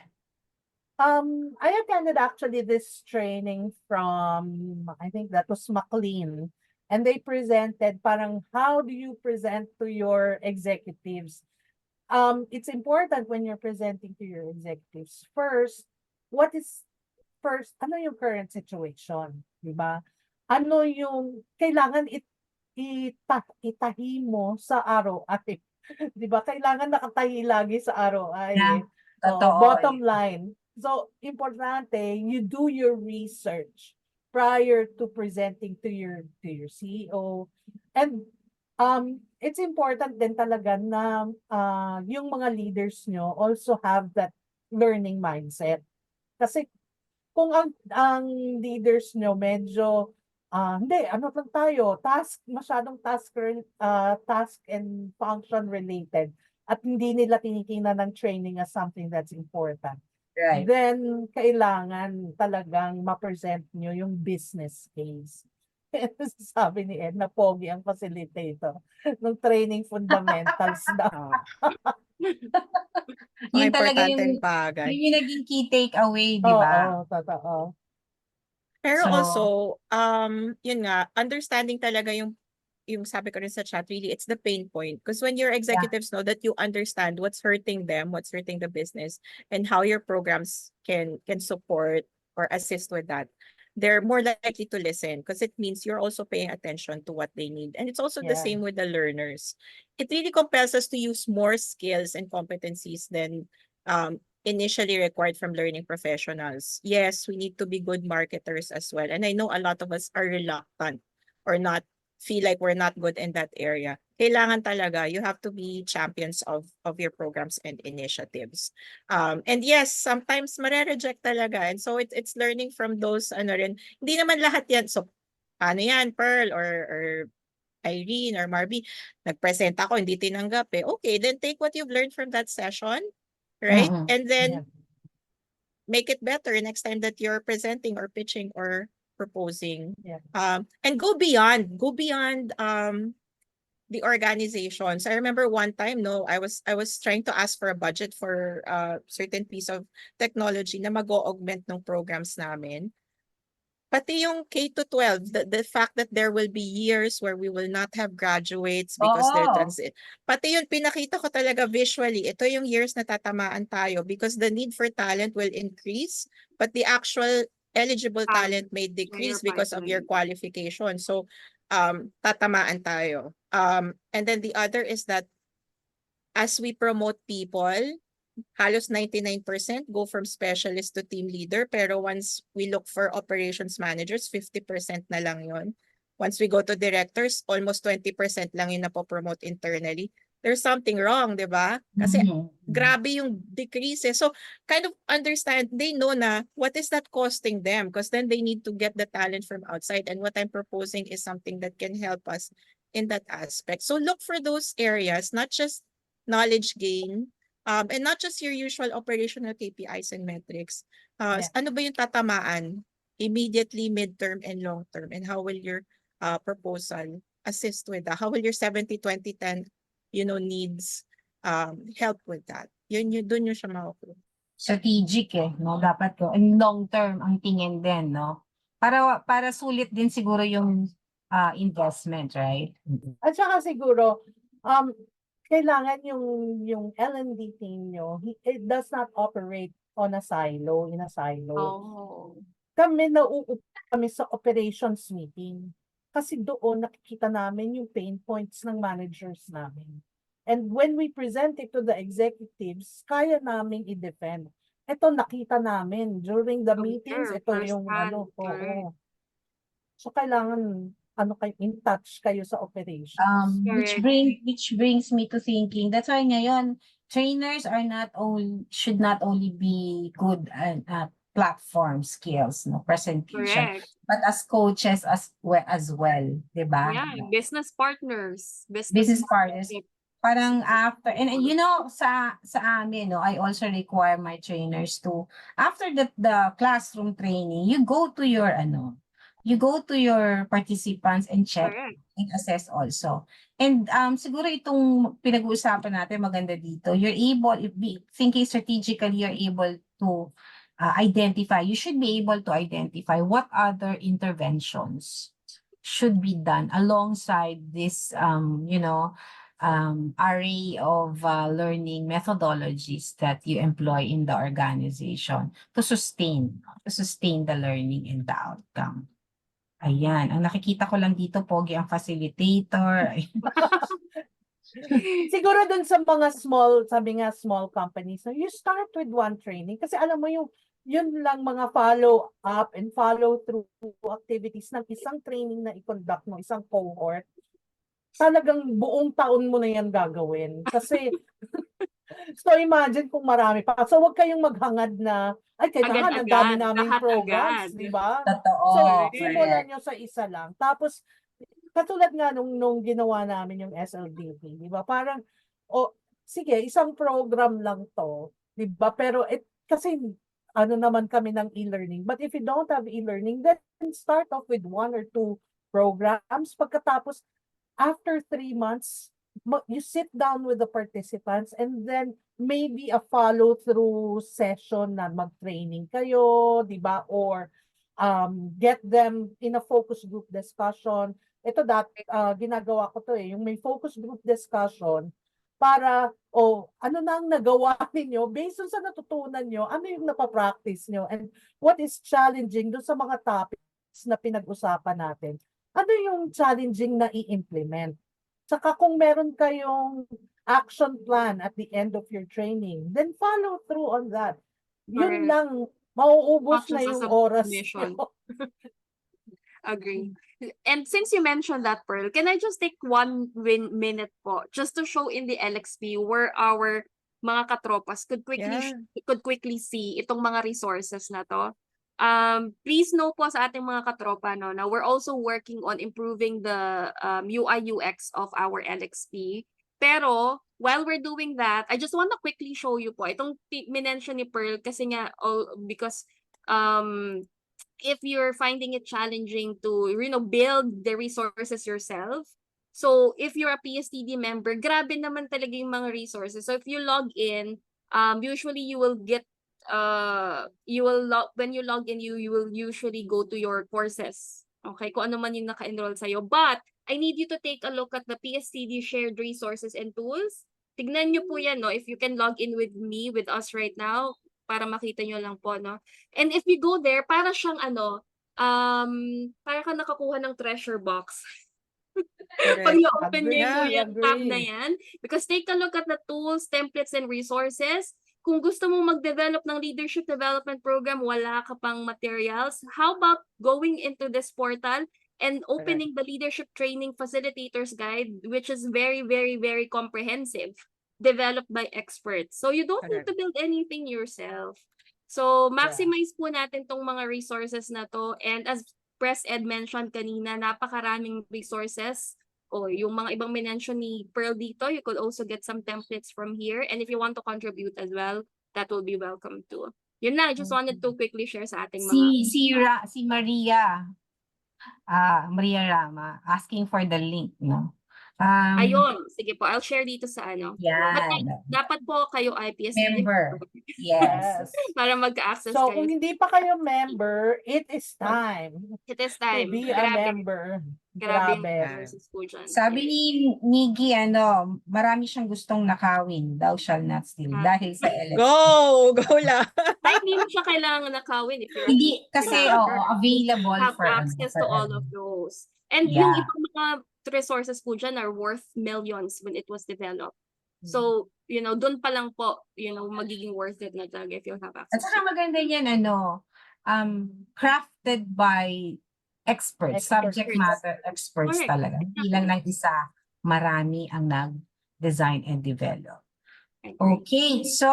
I attended actually this training from, I think that was McLean, and they presented parang how do you present to your executives? It's important when you're presenting to your executives. First, ano yung current situation, di ba? Ano yung kailangan itahi mo sa ROI? Di ba? Kailangan nakatahi lagi sa ROI. Yeah, Oo, totoo. bottom line. So, importante, you do your research prior to presenting to your CEO. And it's important din talaga na yung mga leaders nyo also have that learning mindset. Kasi kung ang leaders nyo medyo hindi, ano lang tayo, masyadong task and function related at hindi nila tinitingnan ng training as something that's important. Right. Then, kailangan talagang ma-present nyo yung business case. Sabi ni Ed na pogi ang facilitator ng training fundamentals daw. Mga Yun talaga importanteng bagay. yun yung naging key takeaway, di ba? Oo, totoo. Pero So, also, yun nga, understanding talaga yung sabi ko rin sa chat, really, it's the pain point. Because when your executives know that you understand what's hurting them, what's hurting the business, and how your programs can support or assist with that, they're more likely to listen because it means you're also paying attention to what they need. And it's also the Yeah. same with the learners. It really compels us to use more skills and competencies than initially required from learning professionals. Yes, we need to be good marketers as well. And I know a lot of us are reluctant or not feel like we're not good in that area. Kailangan talaga, you have to be champions of your programs and initiatives. And yes, sometimes mare-reject talaga. And so it's learning from those, ano rin, hindi naman lahat yan. So, paano yan, Pearl or Irene or Marby, nag-present ako, hindi tinanggap eh. Okay, then take what you've learned from that session, right? And then, make it better next time that you're presenting or pitching or proposing. Yeah. And go beyond the organizations. I remember one time, I was trying to ask for a budget for a certain piece of technology na mag-augment ng programs namin. Pati yung K-12, the fact that there will be years where we will not have graduates because they're transit. Pati yun, pinakita ko talaga visually. Ito yung years na tatamaan tayo because the need for talent will increase, but the actual eligible talent Talent, may career decrease because of your pipeline. qualification. So, tatamaan tayo. And then the other is that as we promote people, halos 99% go from specialist to team leader. Pero once we look for operations managers, 50% na lang yon. Once we go to directors, almost 20% lang yung napopromote internally. There's something wrong, di ba? Kasi grabe yung decrease eh. So kind of understand, they know na what is that costing them, because then they need to get the talent from outside, and what I'm proposing is something that can help us in that aspect. So look for those areas, not just knowledge gain, and not just your usual operational KPIs and metrics. Yeah. Ano ba yung tatamaan immediately, midterm, and long term, and how will your proposal assist with that? How will your 70-20-10 needs help with that? Dun yun siya makukuha. Strategic no? Dapat ko. And long term ang tingin din, no? Para sulit din siguro yung investment, right? At saka siguro, kailangan yung L&D team nyo, it does not operate on a silo, in a silo. Oh. Kami nauupo kami sa operations meeting. Kasi doon nakikita namin yung pain points ng managers namin. And when we present it to the executives, kaya namin i-defend. Ito nakita namin during the meetings, ito yung Firsthand, oo. correct. So kailangan kayo in touch kayo sa operations. Which brings me to thinking, that's why ngayon, trainers should not only be good at platform skills, no, presentation, Correct. but as coaches as well, di ba? Yeah, business partners. Business partners. Parang after, and sa amin, no, I also require my trainers to, after the classroom training, you go to your participants and check Correct. and assess also. And siguro itong pinag-uusapan natin maganda dito, you're able, thinking strategically, you're able to you should be able to identify what other interventions should be done alongside this array of learning methodologies that you employ in the organization to sustain the learning and the outcome. Ayan, ang nakikita ko lang dito, Pogi ang facilitator. Siguro dun sa mga sabi nga small companies, you start with one training kasi alam mo yun lang mga follow up and follow through activities ng isang training na i-conduct ng isang cohort. Talagang buong taon mo na yan gagawin. Kasi, so imagine kung marami pa. So wag kayong maghangad na, ay kailangan ang dami naming programs, di ba? Totoo. So, correct. simulan nyo sa isa lang. Tapos, katulad nga nung ginawa namin yung SLDP, di ba? Parang, sige, isang program lang to, di ba? Pero, kasi, naman kami ng e-learning. But if you don't have e-learning, then start off with 1 or 2 programs. Pagkatapos, after 3 months, you sit down with the participants and then maybe a follow-through session na mag-training kayo, di ba? Or get them in a focus group discussion. Ito ginagawa ko to yung may focus group discussion para, ano na ang nagawa ninyo based on sa natutunan nyo, ano yung napapractice nyo, and what is challenging doon sa mga topics na pinag-usapan natin. Ano yung challenging na i-implement? Saka kung meron kayong action plan at the end of your training, then follow through on that. Yun lang, mauubos na yung oras. Agree. And since you mentioned that, Pearl, can I just take 1 minute po just to show in the LXP where our mga katropas could quickly see itong mga resources na to. Please know po sa ating mga katropa na we're also working on improving the UI UX of our LXP. Pero while we're doing that, I just want to quickly show you po itong minention ni Pearl kasi nga because if you're finding it challenging to build the resources yourself, so if you're a PSTD member, grabe naman talaga yung mga resources. So if you log in, usually you will get when you log in, you will usually go to your courses. Okay, kung ano man yung naka-enroll sa'yo. But I need you to take a look at the PSTD shared resources and tools. Tignan nyo po yan, no? If you can log in with us right now, para makita nyo lang po, no? And if you go there, para siyang para ka nakakuha ng treasure box. Pag Correct. na-open niyo Agree, yung tab na agree. yan, because take a look at the tools, templates, and resources. Kung gusto mong mag-develop ng leadership development program, wala ka pang materials, how about going into this portal and opening the leadership training facilitators guide, which is very, very, very comprehensive, developed by experts. So you don't need to build anything yourself. So maximize po natin tong mga resources na to, and as Press Ed mentioned kanina, napakaraming resources. O yung mga ibang minention ni Pearl dito, you could also get some templates from here. And if you want to contribute as well, that will be welcome too. Yun na, I just wanted to quickly share sa ating mga... Si Maria, Maria Rama, asking for the link, no? Ayun, sige po, I'll share dito sa ano. But Yan. dapat po kayo IPSD Member. Yes. para magka-access So, kayo. kung hindi pa kayo member, it is time It is to time. be a member. Grabe yung Grabe. resources po dyan. Sabi ni Niggy, marami siyang gustong nakawin, thou shall not steal, dahil sa LS. Go lang. Like, hindi mo siya kailangan nakawin if you're Hindi, kasi, available have for, access to all of those. And yung ibang mga resources po dyan are worth millions when it was developed. So, dun pa lang po, magiging worth it na talaga if you have At access. saka maganda yan, crafted by experts, subject matter experts Correct. talaga. Hindi lang ng isa, marami ang nag-design and develop. Okay, so,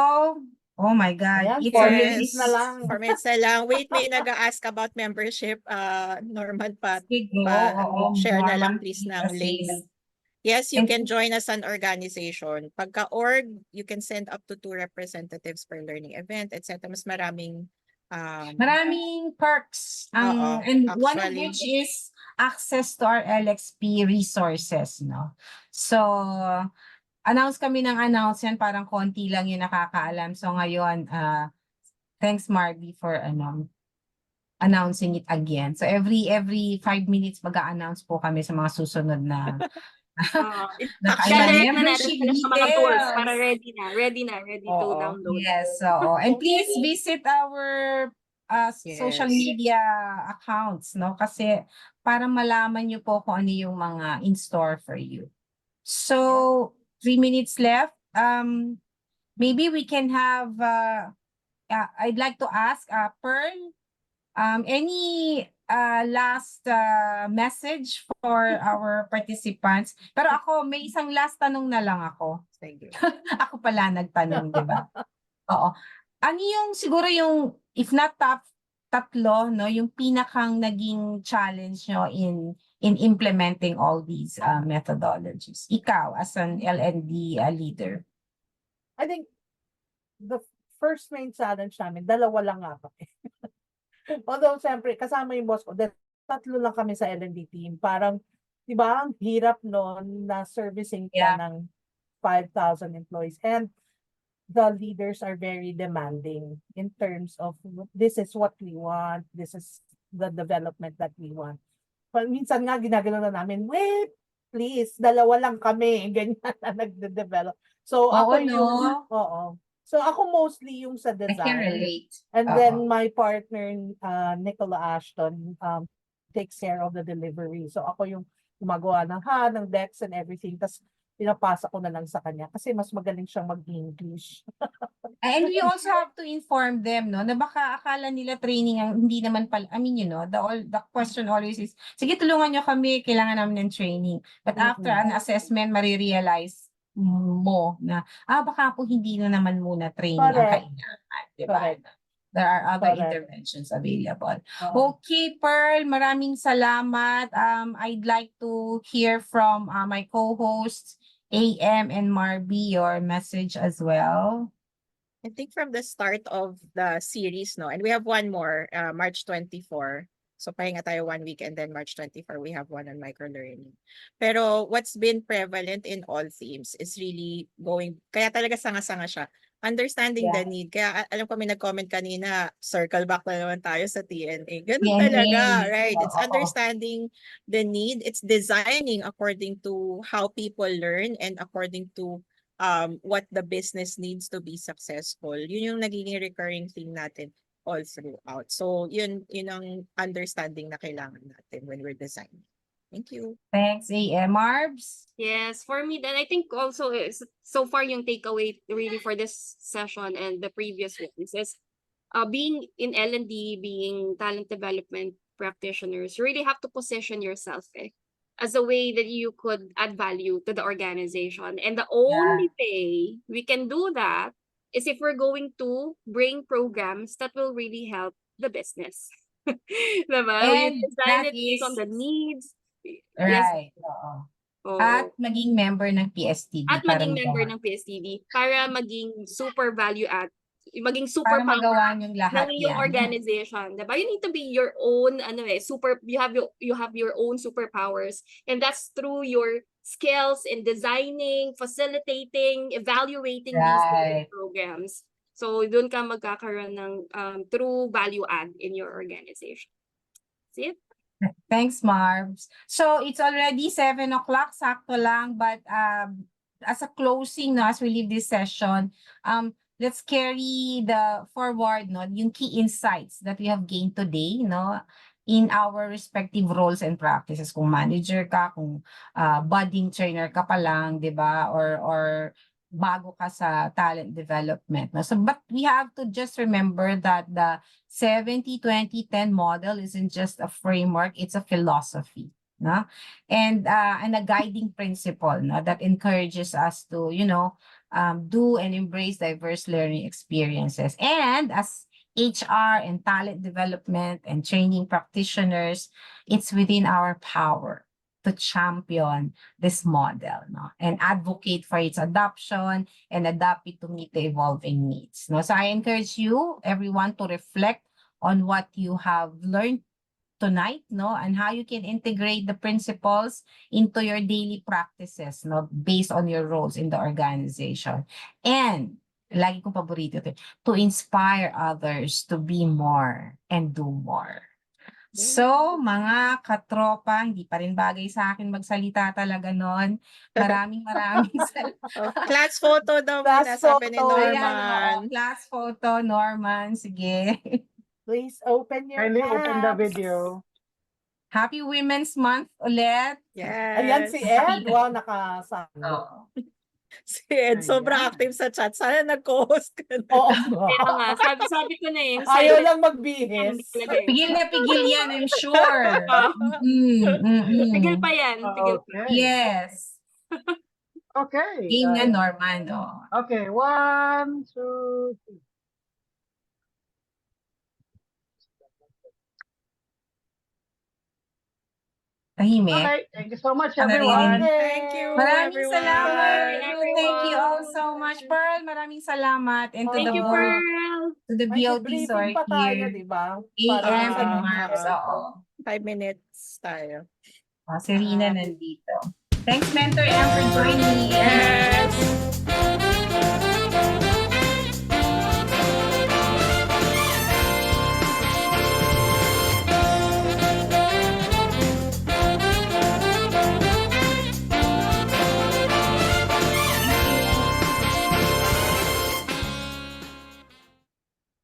oh my God. Ayan, It's 4 already minutes na lang. 4 minutes na lang. Wait, may nag-ask about membership. Norman pa. Share na lang please ng link. Yes, you can join us an organization. Pagka-org, you can send up to 2 representatives per learning event, etc. Mas maraming perks. And one of actually. which is access to our LXP resources, no? So, announce kami ng announce yan, parang konti lang yung nakakaalam. So ngayon, thanks Marby for announcing it again. So every 5 minutes mag-a-announce po kami sa mga susunod na Direct na natin membership sila sa mga tools details. para ready to download. Yes, so and please visit our social media accounts, no? Kasi para malaman nyo po kung ano yung mga in store for you. So 3 minutes left. Maybe we can have I'd like to ask Pearl, any last message for our participants? Pero ako, may isang last tanong na lang ako. Thank you. Ako pala nagtanong, di ba? Oo. Ano yung, siguro yung, if not tatlo, no, yung pinakang naging challenge nyo in implementing all these methodologies? Ikaw, as an L&D leader. I think the first main challenge namin, dalawa lang nga kami. Although, siyempre, kasama yung boss ko, tatlo lang kami sa L&D team. Parang, di ba, ang hirap noon na servicing ka ng 5,000 employees. And the leaders are very demanding in terms of, this is what we want, this is the development that we want. But minsan nga, ginagano na namin, wait, please, dalawa lang kami, ganyan na nagde-develop. So, ako So, ako mostly yung sa design. I can relate. And then my partner, Nicola Ashton, takes care of the delivery. So, ako yung gumagawa ng decks and everything. Tapos, pinapasa ko na lang sa kanya kasi mas magaling siyang mag-English. And we also have to inform them, no, na baka akala nila training ang hindi naman pala, I mean, the question always is, sige, tulungan nyo kami, kailangan namin ng training. But after an assessment, marirealize mo na, baka po hindi na naman muna training ang kailangan, diba? There are other interventions available. Okay, Pearl, maraming salamat. I'd like to hear from my co-hosts, AM and Marby, your message as well. I think from the start of the series, and we have one more, March 24. So pahinga tayo 1 week and then March 24, we have one on microlearning. Pero what's been prevalent in all themes is really kaya talaga sanga-sanga siya. Understanding the need. Kaya alam ko may nag-comment kanina, circle back na naman tayo sa TNA. Ganun talaga, right? It's understanding the need. It's designing according to how people learn and according to what the business needs to be successful. Yun yung nagiging recurring theme natin all throughout. So yun ang understanding na kailangan natin when we're designing. Thank you. Thanks, AM. Marbs? Yes, for me then I think also is so far yung takeaway really for this session and the previous ones is being in L&D, being talent development practitioners, you really have to position yourself as a way that you could add value to the organization. And the only way we can do that is if we're going to bring programs that will really help the business. Diba? You And design that it based on is the needs. Yes. right. Oo. Oo. At maging member ng PSTD At para maging member magawa. ng PSTD para maging super value add, maging Para super magawa niyong ng lahat iyong yan. organization, diba? You need to be your own, you have your own superpowers, and that's through your skills in designing, facilitating, evaluating these Right. programs. So, doon ka magkakaroon ng true value add in your organization. That's it. Thanks, Marbs. So it's already 7 o'clock, sakto lang. But as a closing, no, as we leave this session, let's carry the forward, no, yung key insights that we have gained today, no, in our respective roles and practices. Kung manager ka, kung budding trainer ka pa lang, di ba? Or bago ka sa talent development. No? So, but we have to just remember that the 70-20-10 model isn't just a framework, it's a philosophy. No? And a guiding principle, no, that encourages us to, do and embrace diverse learning experiences. And as HR and talent development and training practitioners, it's within our power to champion this model, no, and advocate for its adoption and adapt it to meet the evolving needs. No? So I encourage you, everyone, to reflect on what you have learned tonight, no, and how you can integrate the principles into your daily practices, no, based on your roles in the organization. And lagi kong paborito to inspire others to be more and do more. So, mga katropa, hindi pa rin bagay sa akin magsalita talaga nun. Maraming salamat. Class photo daw Class muna, sabi ni photo. Ayan, Norman. class photo, Norman. Sige. Please open your Kindly open the apps. video. Happy Women's Month ulit. Ayan Yes. si Ed. Wow, nakasama. Oo. Si Ed, sobrang Ayan. active sa chat. Sana nag-co-host ka na. Oo. Kaya nga, sabi ko na yung Ayaw silent lang magbihis. talaga eh. Pigil na pigil yan, I'm sure. Tigil pa yan, tigil pa. Okay. Yes. Okay. Game na, Norman. Oh. Okay. 1, 2, 3. Tahimik. Okay. Thank you so much, Ano rin? everyone. Thank you, Maraming everyone. salamat. everyone. Thank you all so much, Pearl. Maraming salamat. And to Thank the you, board, Pearl. to the May BOTs who briefing are pa tayo, here. di ba? AM and Ah, Marbs. ah. Oo. 5 minutes tayo. Si Rina nandito. Thanks, Mentor M, for joining. Yes.